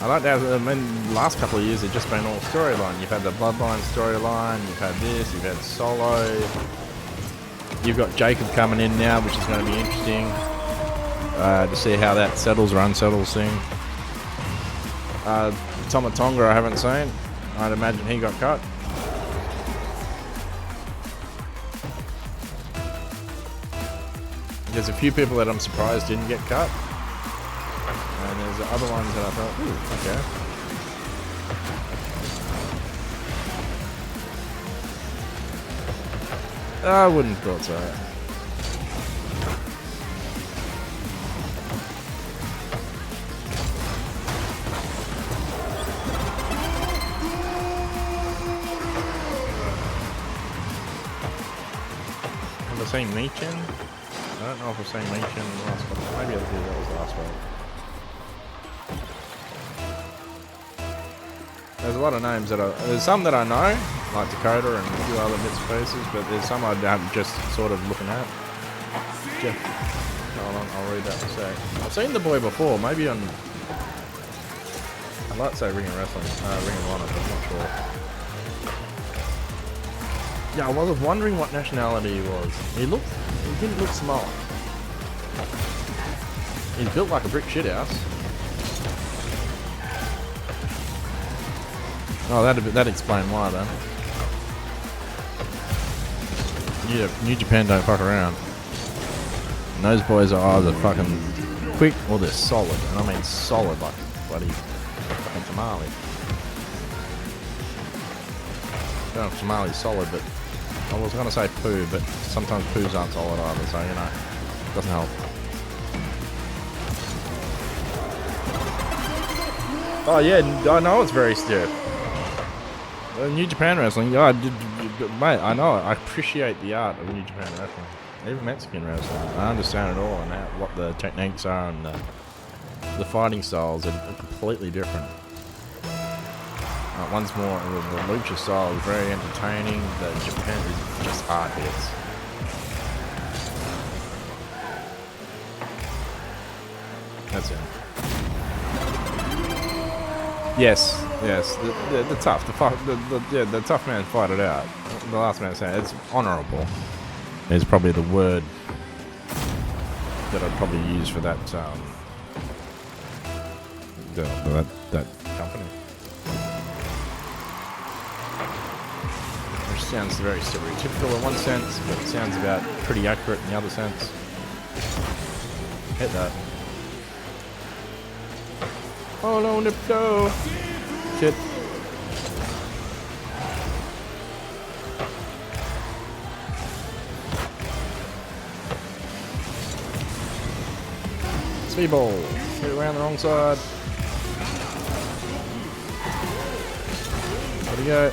I like that. I mean, the last couple of years, it's just been all storyline. You've had the Bloodline storyline, you've had this, you've had Solo. You've got Jacob coming in now, which is going to be interesting to see how that settles or unsettles thing. Tama Tonga, I haven't seen. I'd imagine he got cut. There's a few people that I'm surprised didn't get cut. And there's the other ones that I thought, ooh, okay. I wouldn't have thought so. Have I seen Michin? I don't know if I've seen Michin in the last one. Maybe that was the last one. There's a lot of names that there's some that I know, like Dakota and a few other bits and pieces, but there's some I'm just sort of looking at. Jeff. Hold on, I'll read that in a sec. I've seen the boy before, maybe on... I'd like to say Ring of Wrestling, Ring of Honor, but I'm not sure. Yeah, I was wondering what nationality he was. He didn't look smart. He's built like a brick shithouse. Oh, that'd explain why then. Yeah, New Japan don't fuck around. And those boys are either fucking quick or they're solid. And I mean solid, like bloody fucking tamale. I don't know if tamale's solid, but I was gonna say poo, but sometimes poos aren't solid either, so you know, it doesn't help. Oh yeah, I know it's very stiff. New Japan Wrestling, yeah, mate, I know it. I appreciate the art of New Japan Wrestling. Even Mexican wrestling. I understand it all and what the techniques are and the fighting styles are completely different. Once more, the lucha style is very entertaining. The Japan is just hard hits. That's it. Yes. The tough, the tough man fight it out. The last man saying it's honourable. Is probably the word that I'd probably use for that that company. Which sounds very stereotypical in one sense, but it sounds about pretty accurate in the other sense. Hit that. Oh no, no! Shit. Speedball. Get around the wrong side. There we go.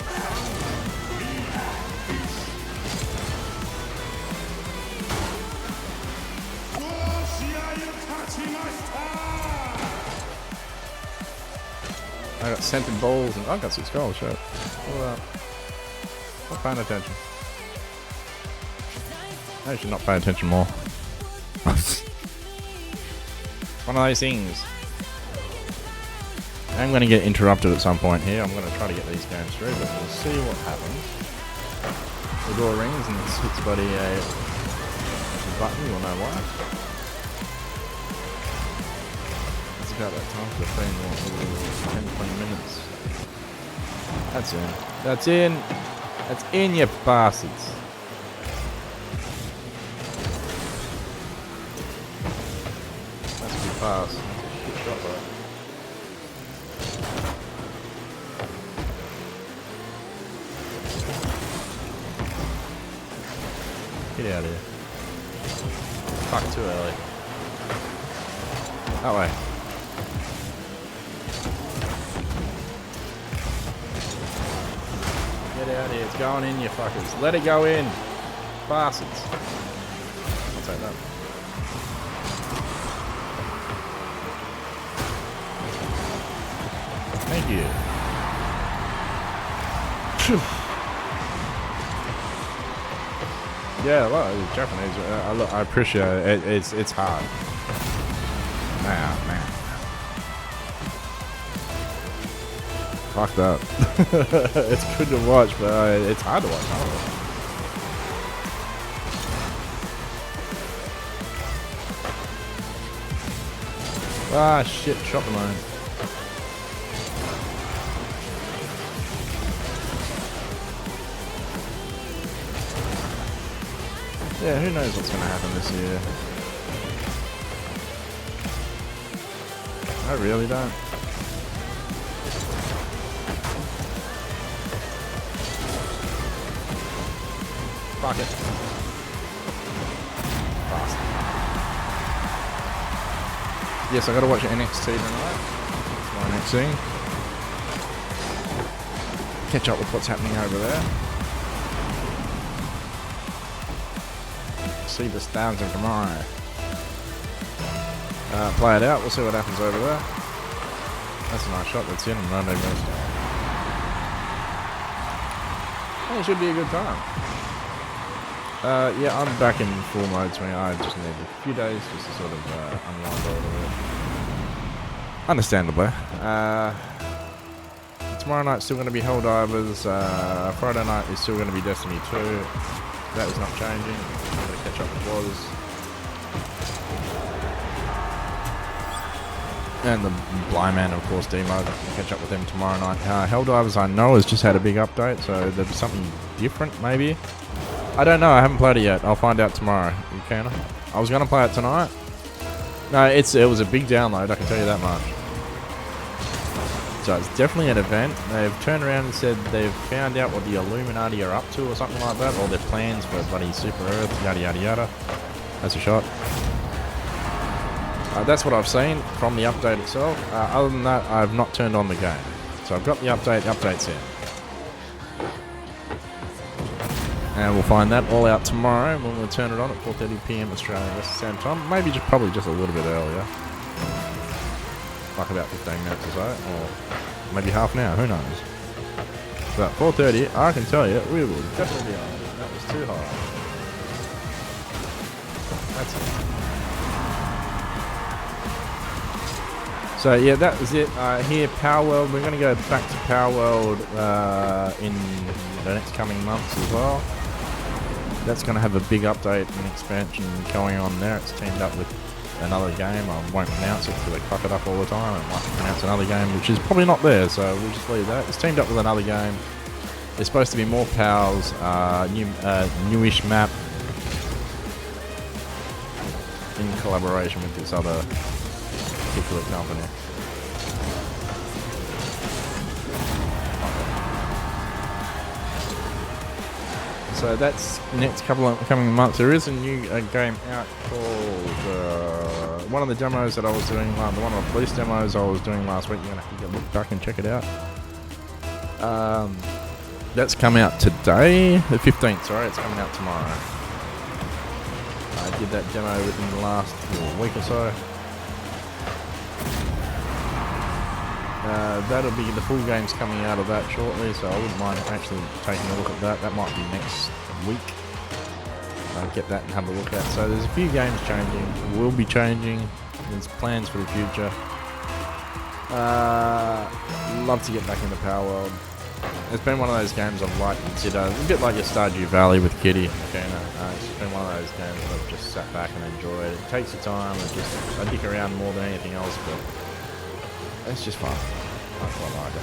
I got scented balls and I got 6 goals, shit. All that. Not paying attention. I should not pay attention more. One of those things. I'm going to get interrupted at some point here. I'm going to try to get these games through, but we'll see what happens. The door rings and it's bloody a button. You'll know why. It's about that time for the 10-20 minutes. That's in. That's in. That's in, you bastards. Pass. Good shot, bro. Get out of here. Fuck, too early. That way. Get out of here. It's going in, you fuckers. Let it go in. Bastards. I'll take that. Thank you. Yeah, well, Japanese. I appreciate it. It's hard. Man. Fuck that. It's good to watch, but it's hard to watch. Ah, shit. Shot the line. Yeah, who knows what's going to happen this year? I really don't. Fuck it. Bastard. Yes, I got to watch NXT tonight. That's my next scene. Catch up with what's happening over there. See the Townsend tomorrow. Play it out. We'll see what happens over there. That's a nice shot. That's in. No missed. Well, it should be a good time. Yeah, I'm back in full mode swing. I just need a few days just to sort of unwind a little bit. Understandably. Tomorrow night's still going to be Helldivers. Friday night is still going to be Destiny 2. That is not changing. I'm going to catch up with Waz. And the Blind Man, of course, demo. I'm going to catch up with them tomorrow night. Helldivers, I know, has just had a big update, so there's something different, maybe. I don't know. I haven't played it yet. I'll find out tomorrow. You can? I was going to play it tonight. No, it was a big download, I can tell you that much. So it's definitely an event. They've turned around and said they've found out what the Illuminati are up to or something like that, or their plans for bloody Super Earth, yada yada yada. That's a shot. That's what I've seen from the update itself. Other than that, I've not turned on the game. So I've got the update's in. And we'll find that all out tomorrow when we'll turn it on at 4:30 PM Australian Western Standard Time. Maybe probably just a little bit earlier. Like about 15 minutes or so, or maybe half an hour, who knows. But 4:30, I can tell you, we will definitely be on. That was too high. That's it. So yeah, that was it. Here, Power World. We're going to go back to Power World in the next coming months as well. That's going to have a big update and expansion going on there. It's teamed up with another game. I won't pronounce it because they fuck it up all the time. I might pronounce another game which is probably not there, so we'll just leave that. It's teamed up with another game. There's supposed to be more pals, newish map in collaboration with this other particular company. So that's next coming months. There is a new game out called one of the demos that I was doing, the one of the police demos I was doing last week. You're gonna have to go look back and check it out. That's come out today, the 15th. Sorry, it's coming out tomorrow. I did that demo within the last week or so. That'll be the full game's coming out of that shortly, so I wouldn't mind actually taking a look at that. That might be next week. I'll get that and have a look at. So there's a few games changing, will be changing. There's plans for the future. Love to get back into Power World. It's been one of those games I've liked to consider, a bit like your Stardew Valley with Kitty. It's been one of those games that I've just sat back and enjoyed. It takes your time, I dick around more than anything else, but it's just fun. I quite like it.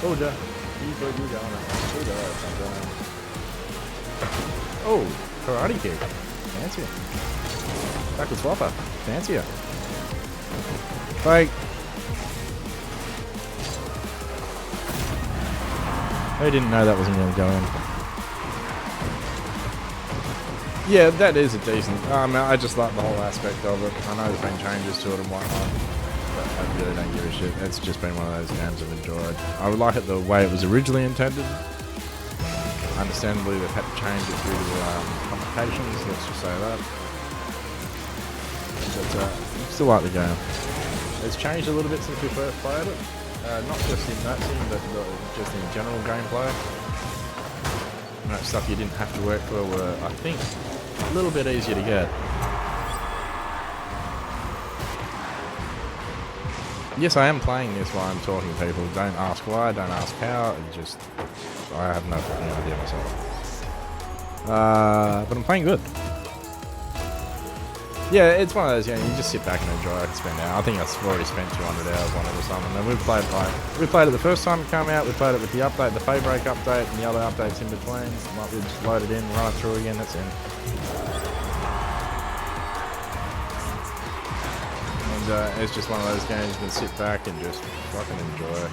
Oh, duh. Oh, karate kick. Fancy. Backward swapper. Fancier. Fake. I didn't know that wasn't going to go in. Yeah, that is a decent. I just like the whole aspect of it. I know there's been changes to it and whatnot, but I really don't give a shit. It's just been one of those games I've enjoyed. I would like it the way it was originally intended. Understandably, they've had to change it due to complications. Let's just say that. But I still like the game. It's changed a little bit since we first played it. Not just in that scene, but just in general gameplay. Stuff you didn't have to work for were, I think, a little bit easier to get. Yes, I am playing this while I'm talking to people. Don't ask why, don't ask how. I have no fucking idea myself. But I'm playing good. Yeah, it's one of those games you just sit back and enjoy. I can spend an hour. I think I've already spent 200 hours on it or something. And we played it the first time it came out. We played it with the update, the Faybreak update, and the other updates in between. We just load it in, run it through again. That's in. And it's just one of those games you can sit back and just fucking enjoy.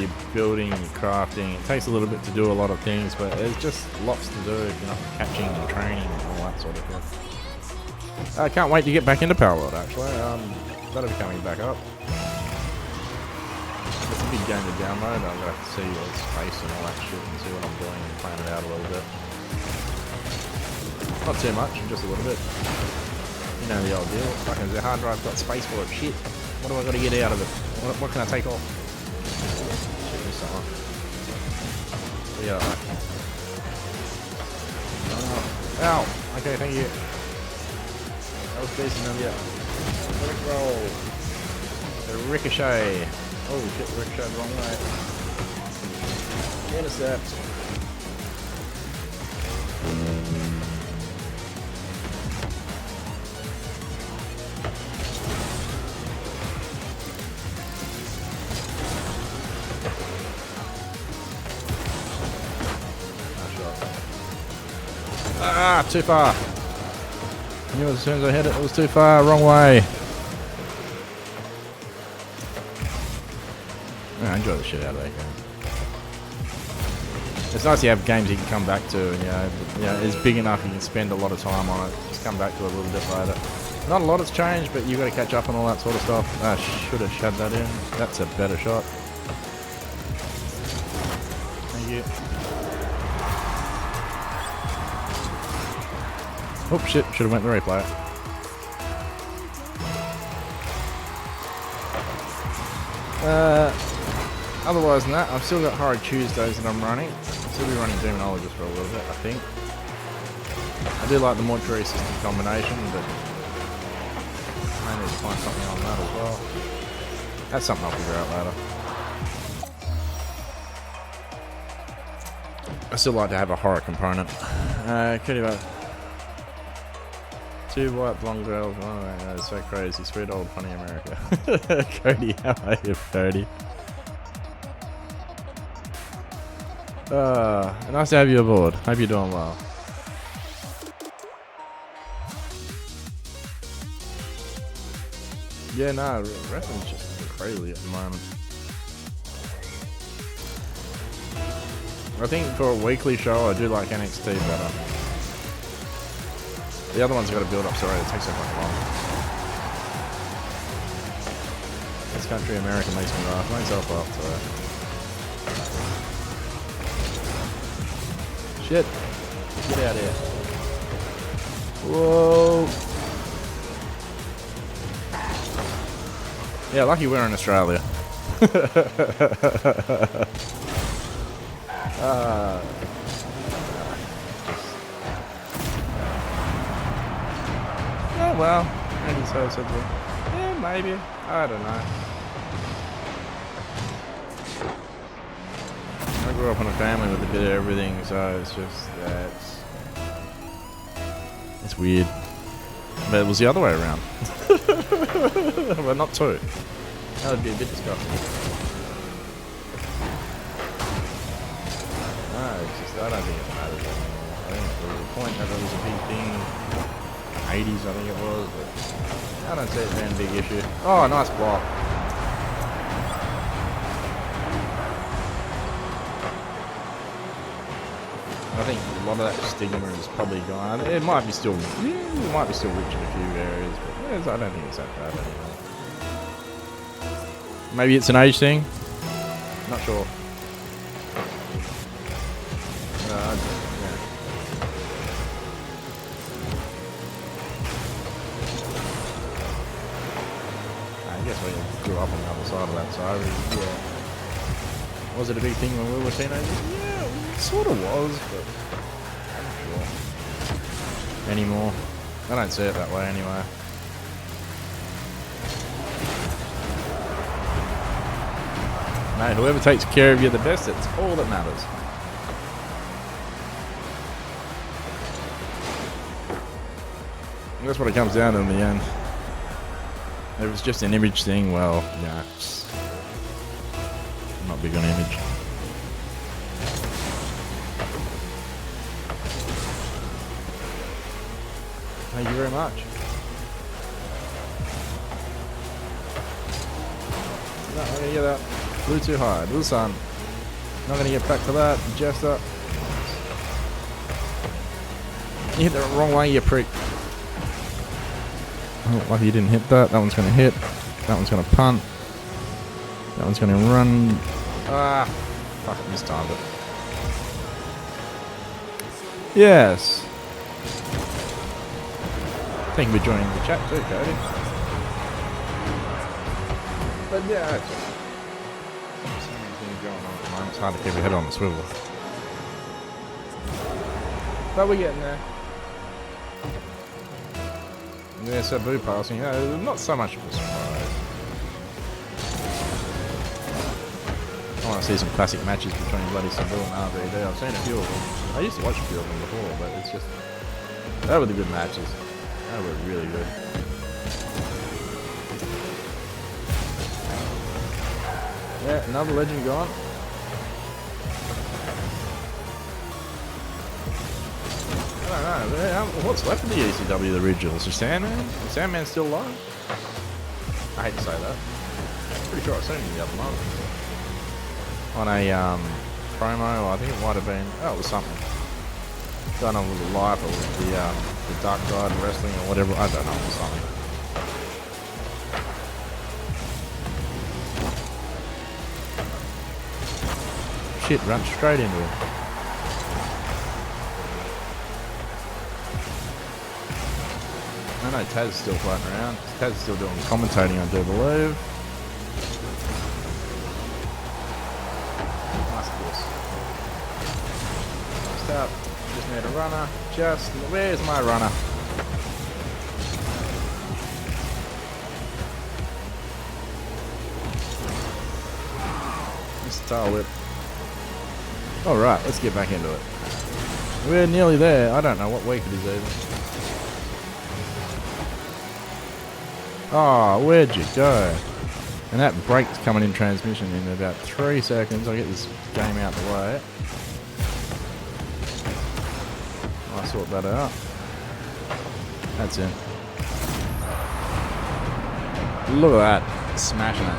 You're building, you're crafting. It takes a little bit to do a lot of things, but there's just lots to do if you're not catching and training and all that sort of stuff. I can't wait to get back into Power World, actually. That'll be coming back up. It's a big game to download. I'm going to have to see all the space and all that shit and see what I'm doing and plan it out a little bit. Not too much, just a little bit. You know the old deal. Fucking the hard drive's got space for it. Shit. What do I got to get out of it? What can I take off? Shit, this off. Yeah. Oh, ow. Okay, thank you. That was decent of you. Let it roll. The ricochet. Oh shit, ricochet the wrong way. Intercept. Ah, too far. I knew as soon as I hit it, it was too far. Wrong way. I enjoy the shit out of that game. It's nice you have games you can come back to, and it's big enough you can spend a lot of time on it. Just come back to it a little bit later. Not a lot has changed, but you've got to catch up on all that sort of stuff. I should have shoved that in. That's a better shot. Thank you. Oh shit, should have went the replay. Otherwise than that, I've still got Hard Tuesdays that I'm running. I'll still be running Demonologist for a little bit, I think. I do like the mortuary system combination, but I need to find something on that as well. That's something I'll figure out later. I still like to have a horror component. Could you 2 white blonde girls. Oh man, that is so crazy. Sweet old funny America. Cody, how are you, Cody? Nice to have you aboard. Hope you're doing well. Yeah, no, wrestling's just crazy at the moment. I think for a weekly show, I do like NXT better. The other one's got to build up, sorry, it takes so fucking long. This country, America, makes me laugh myself up, so. Shit. Get out of here. Whoa. Yeah, lucky we're in Australia. Oh well, maybe so, yeah, maybe. I don't know. I grew up in a family with a bit of everything, so it's just it's weird. But it was the other way around. But not too. That would be a bit disgusting. No, it's just I don't think it matters anymore. I think there was a point that it was a big thing. 80s, I think it was, but I don't see it being a big issue. Oh, nice block. I think a lot of that stigma is probably gone. It might be still, rich in a few areas, but I don't think it's that bad anymore. Maybe it's an age thing. Not sure. Yeah. I guess we grew up on the other side of that, so yeah. Was it a big thing when we were teenagers? Yeah, it sort of was, but I'm not sure anymore. I don't see it that way anyway. Mate, whoever takes care of you the best, it's all that matters. And that's what it comes down to in the end. If it's just an image thing, well, yeah, I'm not big on image. Thank you very much. No, I'm gonna get that. Flew too high. Little sun. Not gonna get back to that. Jester. You hit the wrong way, you prick. Oh, lucky you didn't hit that. That one's gonna hit. That one's gonna punt. That one's gonna run. Ah, fuck it, mistimed it. Yes. Thank you for joining the chat too, Cody. But yeah, it's just so many things going on at the moment. It's hard to keep your head on the swivel. But we're getting there. And there's Sabu passing. Not so much of a surprise. I want to see some classic matches between bloody Sabu and RVD. I've seen a few of them. I used to watch a few of them before, but it's just... They were the good matches. They were really good. Yeah, another legend gone. I don't know. What's left of the ECW, the originals? Is Sandman? Is Sandman still alive? I hate to say that. Pretty sure I seen him the other month. On a promo, I think it might have been... Oh, it was something. I don't know if it was live or it was the Dark Side Wrestling or whatever. I don't know. It was something. Shit, run straight into it. I know Taz's still floating around. Taz's still doing the commentating, I do believe. Nice course. Stop. Just need a runner. Where's my runner? Mr. Tail Whip. Alright, let's get back into it. We're nearly there. I don't know what week it is even. Oh, where'd you go? And that break's coming in transmission in about 3 seconds. I'll get this game out the way. I'll sort that out. That's in. Look at that. Smashing it.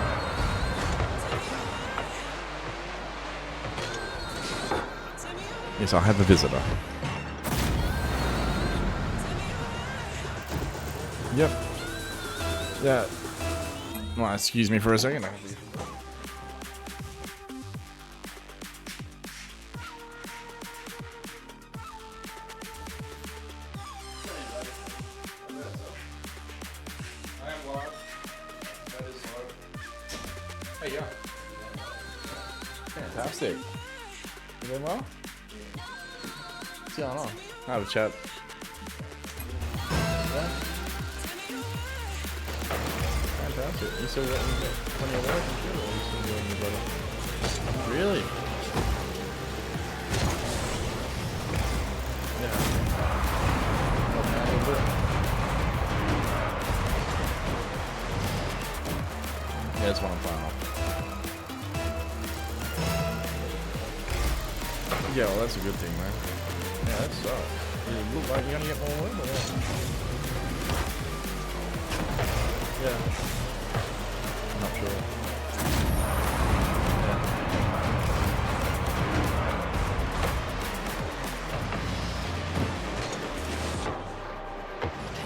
Yes, I have a visitor. Yep. Yeah. Well, excuse me for a second. Hey, yeah. Fantastic. You doing well? What's going on? Have a chat. Yeah. Fantastic. You still got plenty of work and shit, or are you still doing your brother? Really? Yeah. Helping out a little bit. Yeah, that's what I'm playing off. Yeah, well, that's a good thing, man. Yeah, that sucks. You look like you're gonna get more work or what? Yeah. I'm not sure. Yeah.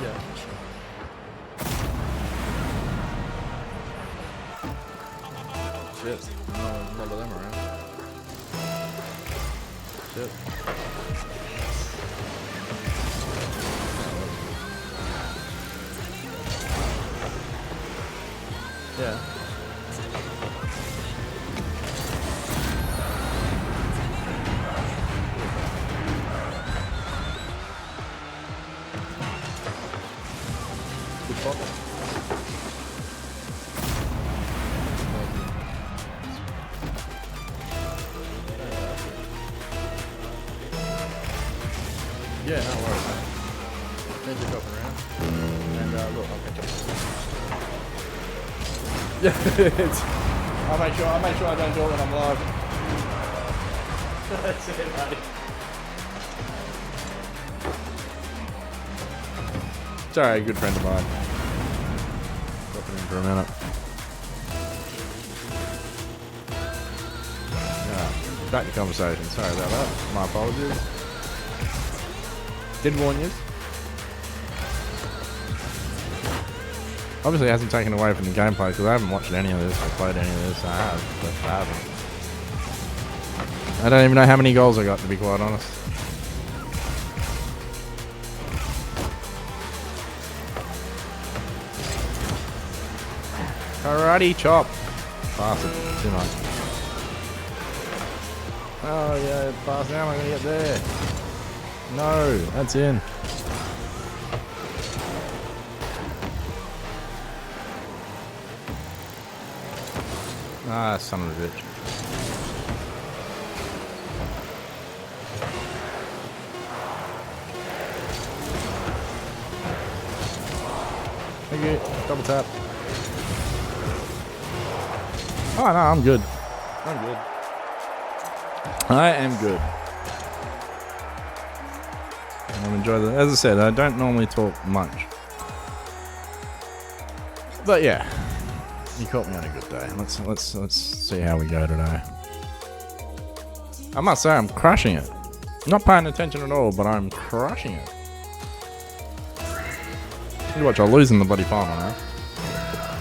Yeah. Shit. No, none of them around. Shit. Yeah. Good pop. Yeah, no worries, man. Thanks for dropping around. And look, I'll catch up. Yeah, I'll make sure I don't do it when I'm live. That's it, mate. Sorry, a good friend of mine. Dropping in for a minute. Yeah, back to conversation. Sorry about that. My apologies. Did warn you. Obviously, it hasn't taken away from the gameplay because I haven't watched any of this or played any of this. I have, but I haven't. I don't even know how many goals I got, to be quite honest. Karate chop. Bastard. Too much. Oh yeah, fast. How am I gonna get there? No, that's in. Ah, son of a bitch. Thank you. Double tap. Oh no, I'm good. I'm good. I am good. I'm enjoying it. As I said, I don't normally talk much. But yeah, you caught me on a good day. Let's see how we go today. I must say I'm crushing it. Not paying attention at all, but I'm crushing it. You watch, I'll lose in the bloody final now.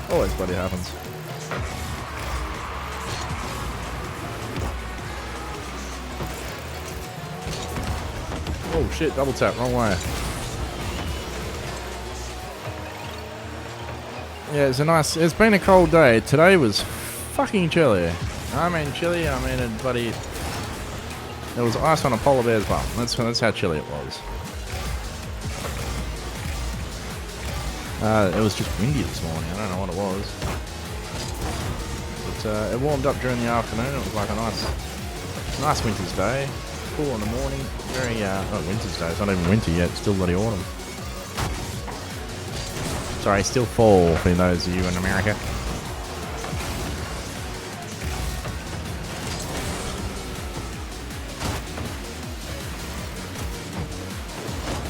Always bloody happens. Oh shit, double tap, wrong way. Yeah, it's been a cold day. Today was fucking chilly. I mean chilly, I mean it bloody... There was ice on a polar bear's bum. That's how chilly it was. It was just windy this morning. I don't know what it was. But it warmed up during the afternoon. It was like a nice winter's day. Cool in the morning. Very, not winter's day. It's not even winter yet. It's still bloody autumn. Sorry, still fall for those of you in America.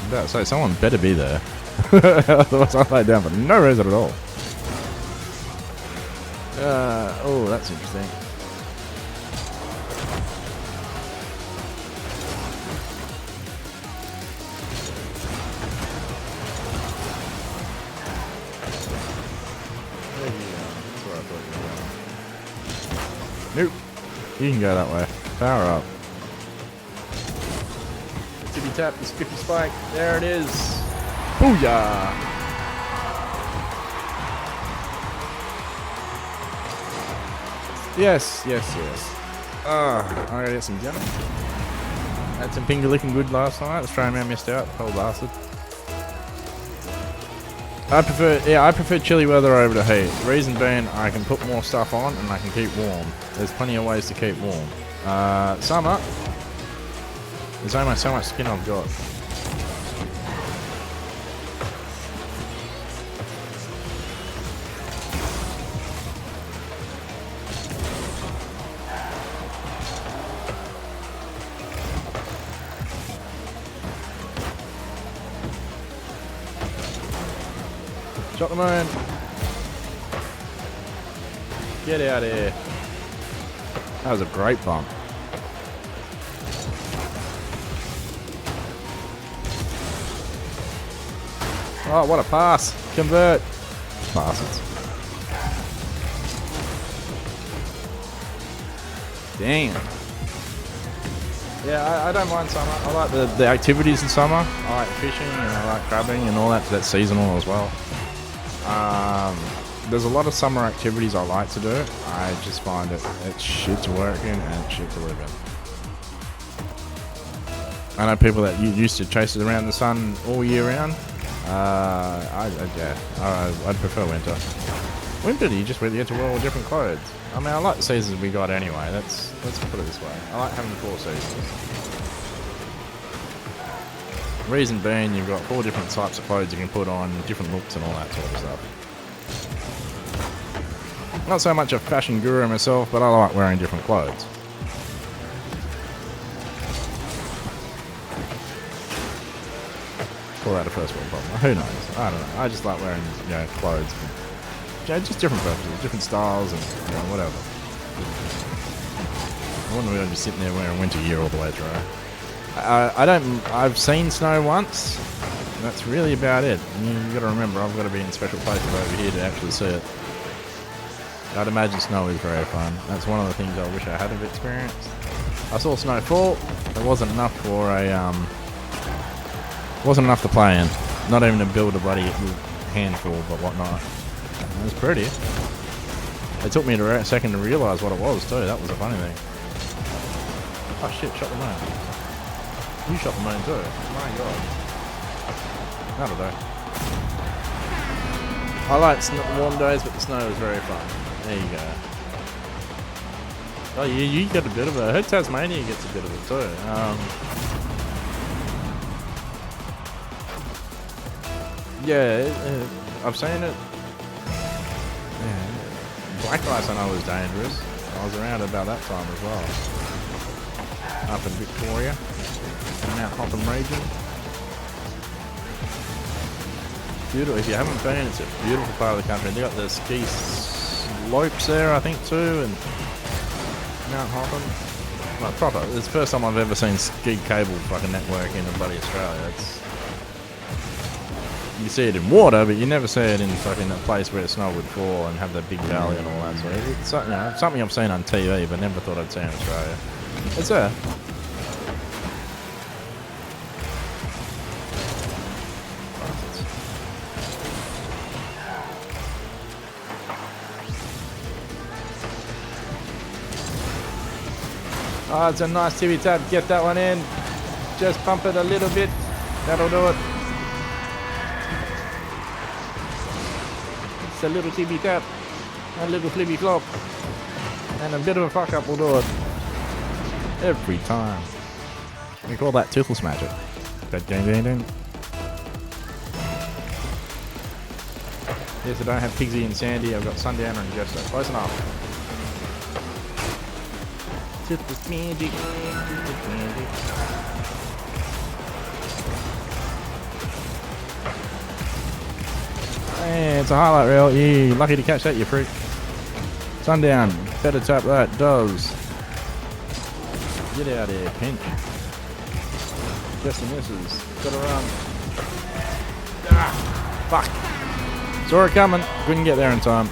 I'm about to say, someone better be there. Otherwise I lay down for no reason at all. Oh, that's interesting. Nope. You can go that way. Power up. Tippy tap, the skippy spike. There it is. Booyah! Yes. I gotta get some dinner. Had some finger licking good last night. Australian man missed out. Poor bastard. I prefer chilly weather over the heat. Reason being, I can put more stuff on and I can keep warm. There's plenty of ways to keep warm. Summer, there's only so much skin I've got. Shot the moon. Get out of here. That was a great bump. Oh, what a pass. Convert. Bastards. Damn. Yeah, I don't mind summer. I like the activities in summer. I like fishing and I like crabbing and all that. That's seasonal as well. There's a lot of summer activities I like to do. I just find it's shit to work in and it's shit to live in. I know people that used to chase it around the sun all year round. I'd prefer winter. Winter, you just really get to wear all different clothes. I mean, I like the seasons we got anyway. Let's put it this way. I like having the 4 seasons. Reason being, you've got 4 different types of clothes you can put on, different looks and all that sort of stuff. Not so much a fashion guru myself, but I like wearing different clothes. Call that a first world problem. Who knows? I don't know. I just like wearing, clothes. Just different purposes, different styles and, whatever. I wouldn't really be sitting there wearing winter gear all the way through. I've seen snow once. That's really about it. You got to remember, I've got to be in special places over here to actually see it. I'd imagine snow is very fun. That's one of the things I wish I had experienced. I saw snow fall. It wasn't enough for wasn't enough to play in. Not even to build a bloody handful, but whatnot. It was pretty. It took me a second to realise what it was too. That was a funny thing. Oh shit, shot the moon. You shot the moon too. My god. That'll do. I like warm days, but the snow is very fun. There you go. Oh, you get a bit of it. I heard Tasmania gets a bit of it too. Yeah, I've seen it. Yeah. Black ice I know is dangerous. I was around about that time as well. Up in Victoria, in Mount Hotham region. Beautiful. If you haven't been, it's a beautiful part of the country. They got the ski slopes there, I think, too, and Mount Hotham. Like proper. It's the first time I've ever seen ski cable fucking network in bloody Australia. You see it in water, but you never see it in fucking a place where snow would fall and have that big valley and all that. So it's something I've seen on TV, but never thought I'd see in Australia. It's there. Oh, it's a nice tippy tap. Get that one in. Just pump it a little bit. That'll do it. It's a little tippy tap. A little flippy flop. And a bit of a fuck up will do it. Every time. We call that Toothless magic. Yes, I don't have Pigsy and Sandy. I've got Sundowner and Jeff, so close enough. Toothless magic. Toothless magic. Hey, it's a highlight reel. Yeah, lucky to catch that, you freak. Sundown. Better tap that. Does. Get out of here, pinch. Just the misses. Gotta run. Ah, fuck. Saw it coming. Couldn't get there in time.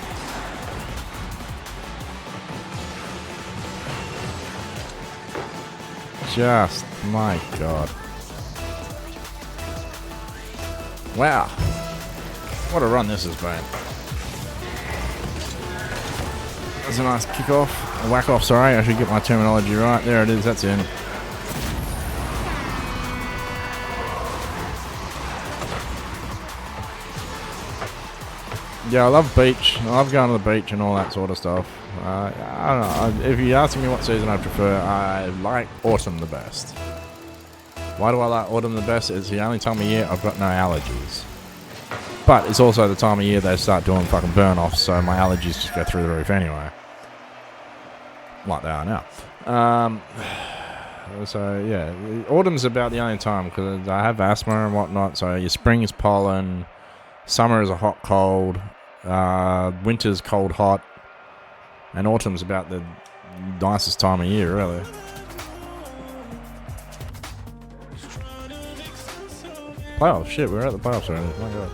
Just, my god. Wow. What a run this has been. That's a nice kick-off. A whack-off, sorry. I should get my terminology right. There it is. That's in. Yeah, I love beach. I love going to the beach and all that sort of stuff. I don't know. If you're asking me what season I prefer, I like autumn the best. Why do I like autumn the best? It's the only time of year I've got no allergies. But it's also the time of year they start doing fucking burn-offs, so my allergies just go through the roof anyway. Like they are now. So, yeah. Autumn's about the only time, because I have asthma and whatnot, so your spring is pollen, summer is a hot cold, winter's cold hot, and autumn's about the nicest time of year, really. Playoffs, shit, we're at the playoffs already. My god.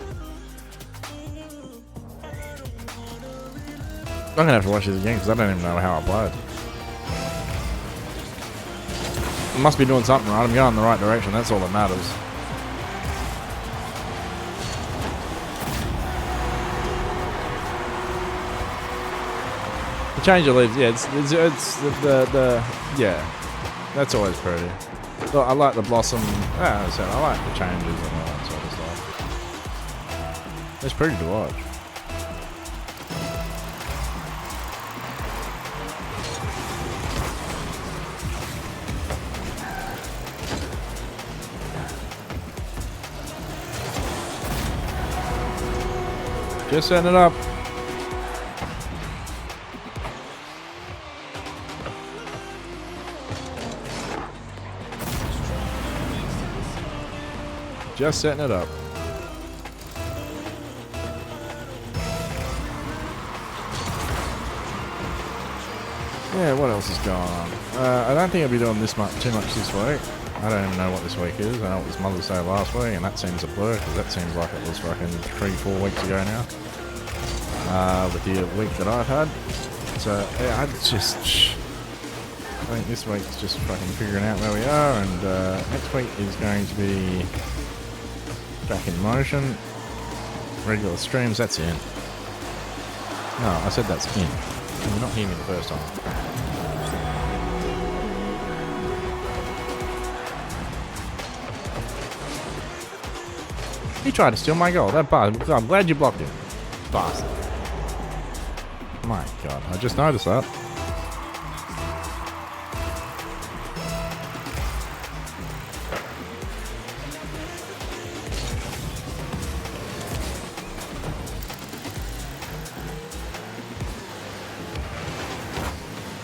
I'm gonna have to watch this again because I don't even know how I played. I must be doing something right. I'm going in the right direction. That's all that matters. The change of leaves, yeah, it's the yeah, that's always pretty. Look, I like the blossom. I like the changes and all that sort of stuff. It's pretty to watch. Just setting it up. Just setting it up. Yeah, what else is going on? I don't think I'll be doing too much this week. I don't even know what this week is. I know it was Mother's Day last week, and that seems a blur, because that seems like it was fucking 3-4 weeks ago now. With the week that I've had. So, yeah, I think this week's just fucking figuring out where we are, and next week is going to be back in motion. Regular streams, that's in. No, I said that's in. Did you not hear me the first time? He tried to steal my goal. That bastard. I'm glad you blocked him. Bastard. My God, I just noticed that.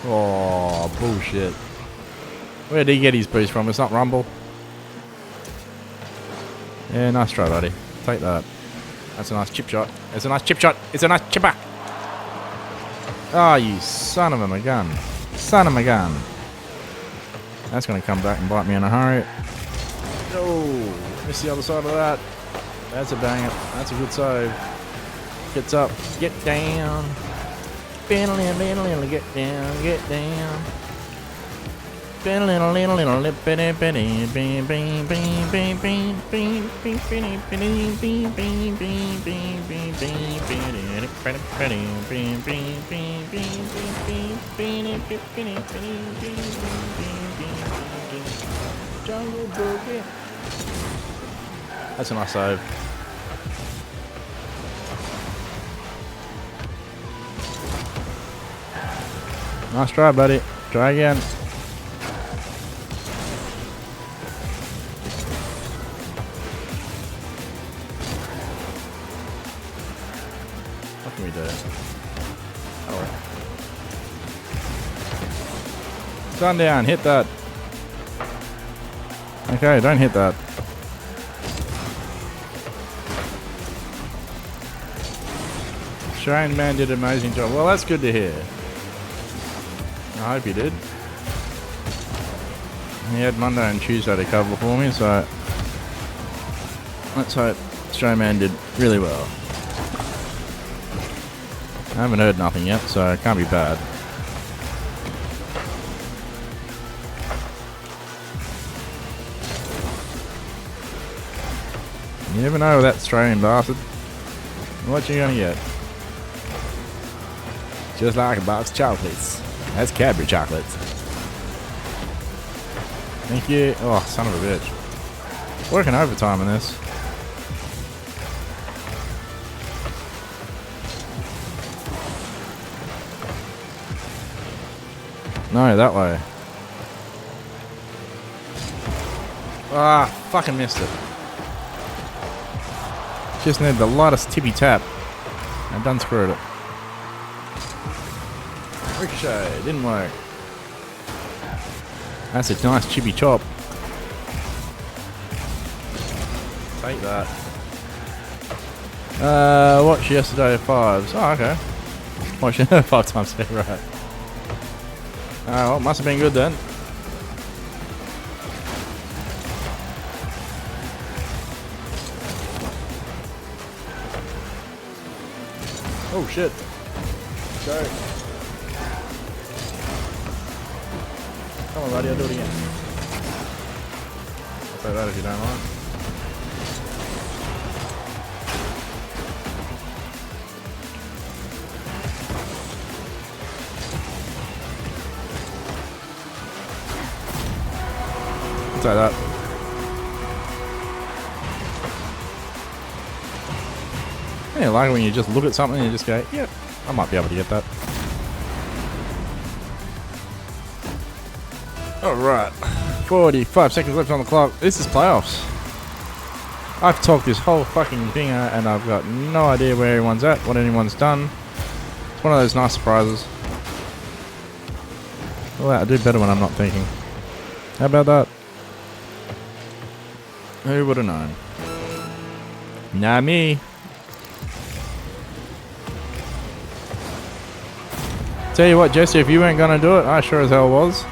Oh, bullshit. Where did he get his boost from? It's not Rumble. Yeah, nice try, buddy. Take that. That's a nice chip shot. It's a nice chip shot. It's a nice chipper. Oh, you son of a gun. Son of a gun. That's going to come back and bite me in a hurry. Oh, miss the other side of that. That's a banger. That's a good save. Gets up. Get down. Get down. Get down. That's a nice save. Nice try, buddy. Try again. What can we do? Oh. Sun down, hit that. Okay, don't hit that. Shane Man did an amazing job. Well, that's good to hear. I hope he did. He had Monday and Tuesday to cover for me, so let's hope Strowman did really well. I haven't heard nothing yet, so it can't be bad. You never know with that Australian bastard. What you gonna get? Just like a box of chocolates. That's Cadbury chocolates. Thank you. Oh, son of a bitch. Working overtime in this. No, that way. Ah, fucking missed it. Just need the lightest tippy tap. I done screwed it. Ricochet, didn't work. That's a nice chippy chop. Take that. Watch yesterday 5s. Oh, okay. Watch 5 times, yeah, right. Well, must have been good then. Oh shit. Go. Come on, buddy, I'll do it again. I'll say that if you don't mind. I'll say that. Yeah, like when you just look at something and you just go, yep, I might be able to get that. Alright, 45 seconds left on the clock. This is playoffs. I've talked this whole fucking thing out and I've got no idea where everyone's at, what anyone's done. It's one of those nice surprises. Well, I do better when I'm not thinking. How about that? Who would have known? Nah, me. Tell you what, Jesse, if you weren't going to do it, I sure as hell was.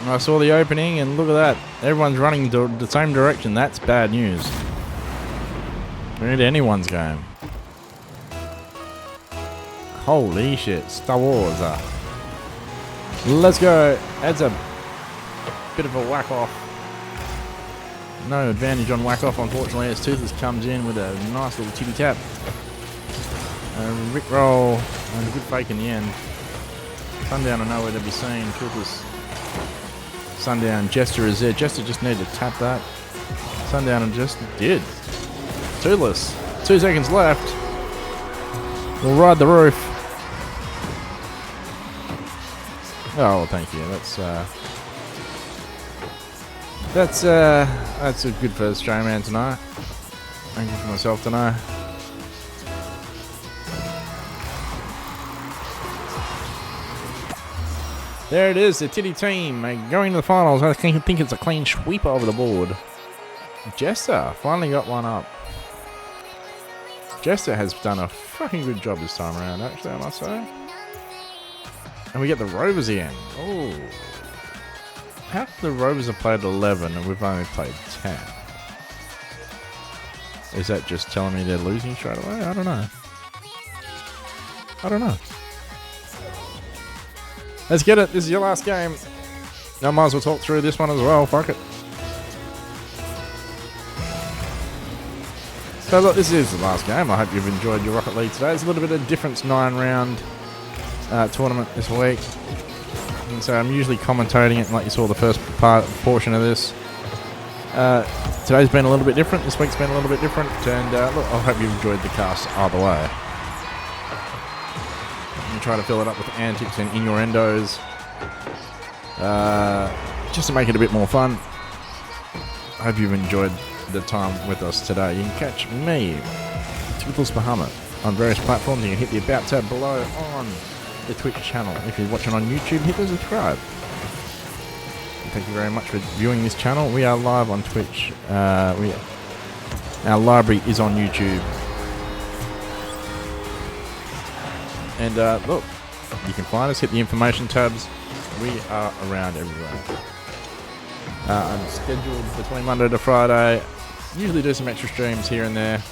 I saw the opening and look at that. Everyone's running the same direction. That's bad news. Into anyone's game. Holy shit. Star Wars. Let's go. Adds a bit of a whack off. No advantage on whack off, unfortunately, as Toothless comes in with a nice little tippy tap. Rick roll and a good fake in the end. Sundown are nowhere to be seen. Toothless. Sundown. Jester is there. Jester just needed to tap that. Sundown just did. Toothless. 2 seconds left. We'll ride the roof. Oh, well, thank you. That's a good first Australian man tonight. Thank you for myself tonight. There it is, the Titty team going to the finals. I think it's a clean sweep over the board. Jester finally got one up. Jester has done a fucking good job this time around, actually, I must say. And we get the Rovers again. Oh. How come the Rovers have played 11 and we've only played 10? Is that just telling me they're losing straight away? I don't know. Let's get it. This is your last game. I might as well talk through this one as well. Fuck it. So look, this is the last game. I hope you've enjoyed your Rocket League today. It's a little bit of a different 9-round tournament this week. And so I'm usually commentating it like you saw the first portion of this. Today's been a little bit different. This week's been a little bit different. And look, I hope you've enjoyed the cast either way. And try to fill it up with antics and innuendos. Just to make it a bit more fun. I hope you've enjoyed the time with us today. You can catch me, ToothlessBahamut, on various platforms. You can hit the About tab below on the Twitch channel. If you're watching on YouTube, hit the subscribe. And thank you very much for viewing this channel. We are live on Twitch. Our library is on YouTube. And look, you can find us, hit the information tabs. We are around everywhere. I'm scheduled between Monday to Friday. Usually do some extra streams here and there.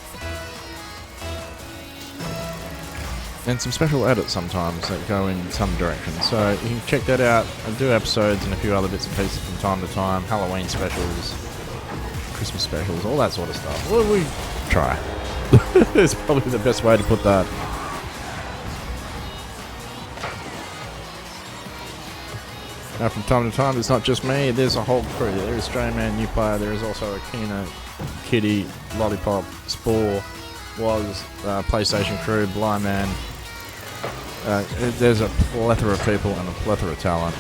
And some special edits sometimes that go in some direction. So you can check that out. I do episodes and a few other bits and pieces from time to time. Halloween specials, Christmas specials, all that sort of stuff. Well, we try. It's probably the best way to put that. Now from time to time, it's not just me, there's a whole crew. There is Strayman, New Player, there is also Akina, Kitty, Lollipop, Spore, Was, PlayStation Crew, Blind Man. There's a plethora of people and a plethora of talent.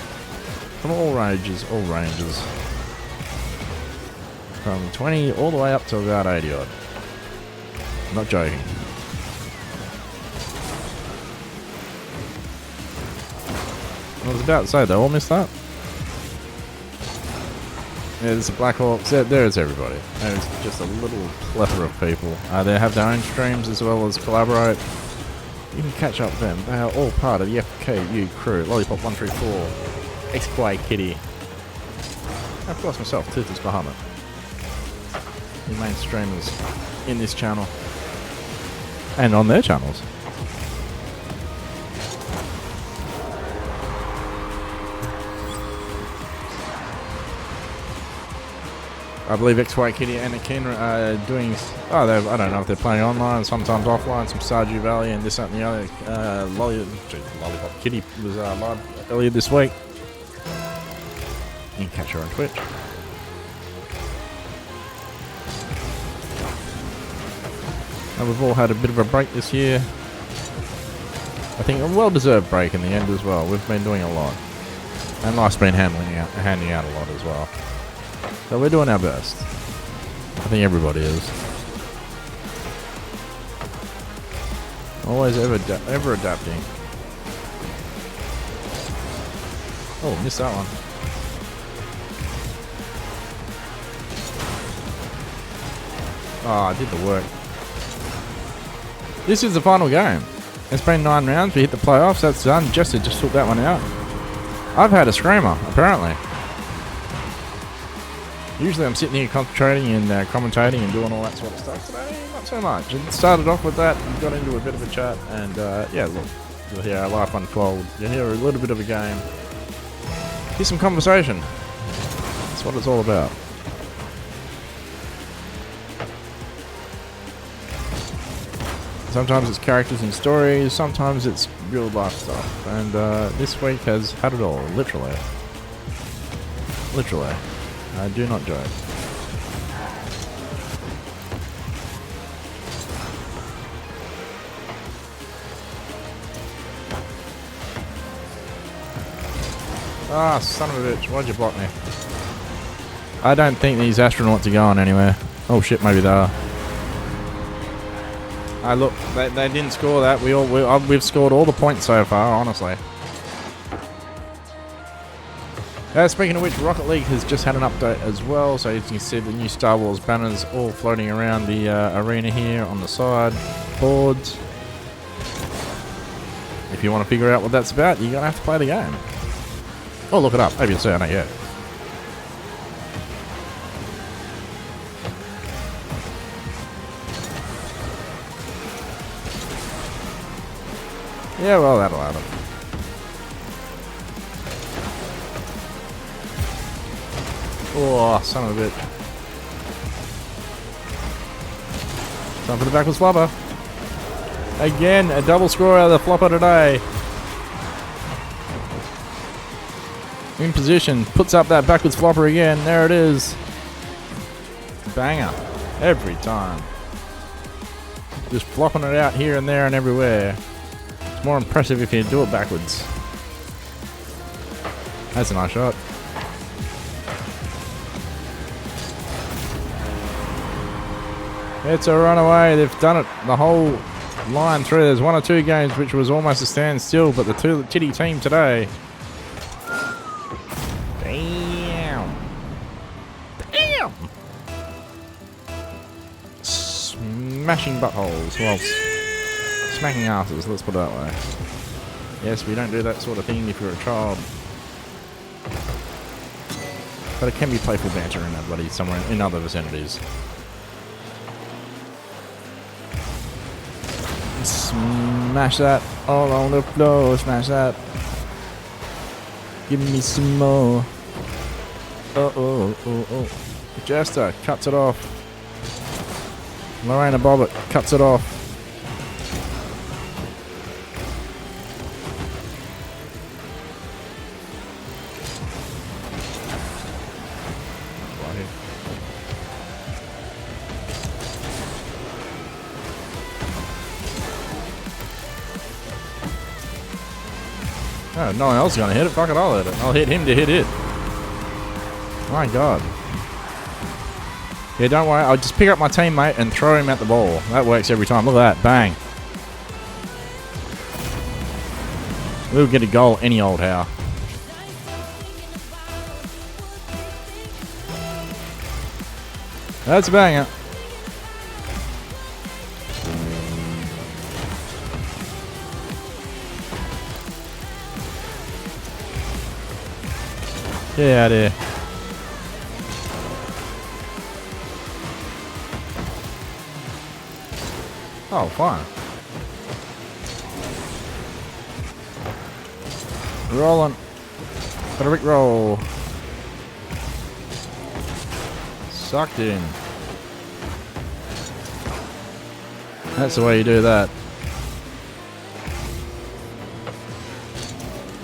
From all ranges, From 20 all the way up to about 80 odd. Not joking. I was about to say, they all missed that. Yeah, there's the Blackhawks. There's everybody. There's just a little plethora of people. They have their own streams as well as collaborate. You can catch up with them. They are all part of the FKU crew. Lollipop 134, XY Kitty, and of course myself, ToothlessBahamut. The main streamers in this channel and on their channels. I believe XY Kitty and Akina are doing... I don't know if they're playing online, sometimes offline, some Stardew Valley and this, that and the other. Lollipop Kitty was live earlier this week. You can catch her on Twitch. And we've all had a bit of a break this year. I think a well-deserved break in the end as well. We've been doing a lot. And life's been handing out a lot as well. So we're doing our best. I think everybody is. Always ever adapting. Oh, missed that one. Oh, I did the work. This is the final game. It's been 9 rounds. We hit the playoffs. That's done. Jester just took that one out. I've had a screamer, apparently. Usually I'm sitting here concentrating and commentating and doing all that sort of stuff. Today, not so much. It started off with that and got into a bit of a chat. And yeah, look, you'll hear our life unfold. You'll hear a little bit of a game. Hear some conversation. That's what it's all about. Sometimes it's characters and stories, sometimes it's real life stuff. And this week has had it all, literally. Literally. I do not joke. Ah, son of a bitch, why'd you block me? I don't think these astronauts are going anywhere. Oh shit, maybe they are. Look, they didn't score that. We've scored all the points so far, honestly. Speaking of which, Rocket League has just had an update as well. So as you can see, the new Star Wars banners all floating around the arena here on the side boards. If you want to figure out what that's about, you're going to have to play the game. Or look it up. Maybe you'll see, I don't know yet. Yeah, well, that'll happen. Oh, son of a bitch. Time for the backwards flopper. Again, a double score out of the flopper today. In position, puts up that backwards flopper again. There it is. Banger. Every time. Just flopping it out here and there and everywhere. It's more impressive if you do it backwards. That's a nice shot. It's a runaway. They've done it the whole line through. There's one or two games which was almost a standstill, but the Titty team today. Damn. Damn. Smashing buttholes. Well, smacking asses, let's put it that way. Yes, we don't do that sort of thing if you're a child. But it can be playful banter in that bloody somewhere in other vicinities. Smash that all on the floor, smash that. Give me some more. Oh. Jester cuts it off. Lorena Bobbitt cuts it off. Oh, no one else is going to hit it. Fuck it, I'll hit it. I'll hit him to hit it. My God. Yeah, don't worry. I'll just pick up my teammate and throw him at the ball. That works every time. Look at that. Bang. We'll get a goal any old how. That's a banger. Get out of here. Oh, fine. Rolling. Got a Rick roll. Sucked in. That's the way you do that.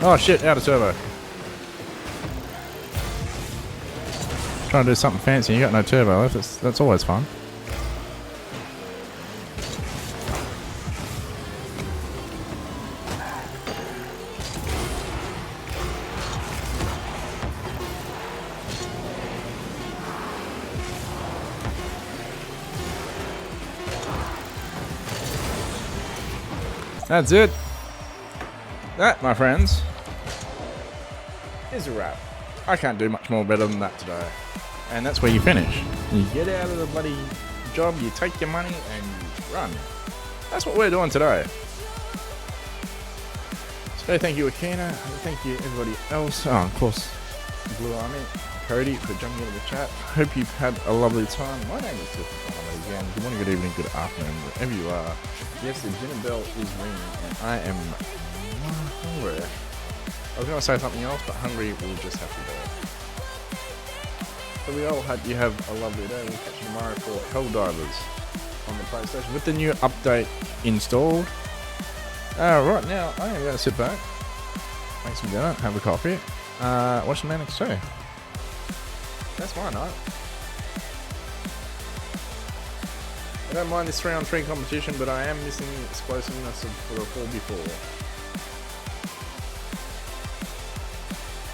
Oh shit, out of turbo. Trying to do something fancy, you got no turbo left. That's always fun. That's it. That, my friends, is a wrap. I can't do much more better than that today. And that's where you finish. You get out of the bloody job, you take your money, and you run. That's what we're doing today. So thank you, Akina. Thank you, everybody else. Oh, of course, Blue Army, Cody, for jumping into the chat. Hope you've had a lovely time. My name is ToothlessBahamut again. Good morning, good evening, good afternoon, wherever you are. Yes, the dinner bell is ringing, and I am hungry. I was going to say something else, but hungry will just have to do it. So we all hope you have a lovely day. We'll catch you tomorrow for Helldivers. on the PlayStation with the new update installed. Right now, I'm going to sit back, make some dinner, have a coffee, watch some NXT. That's my night. I don't mind this 3-on-3 competition, but I am missing the explosiveness for the 4v4.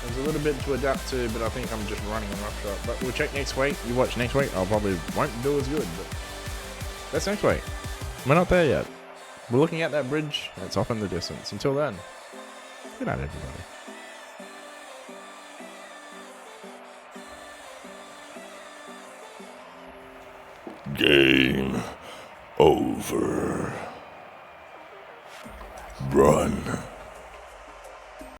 There's a little bit to adapt to, but I think I'm just running on roughshod. But we'll check next week. You watch next week. I probably won't do as good, but that's next week. We're not there yet. We're looking at that bridge that's off in the distance. Until then, good night, everybody.
Game over. Run.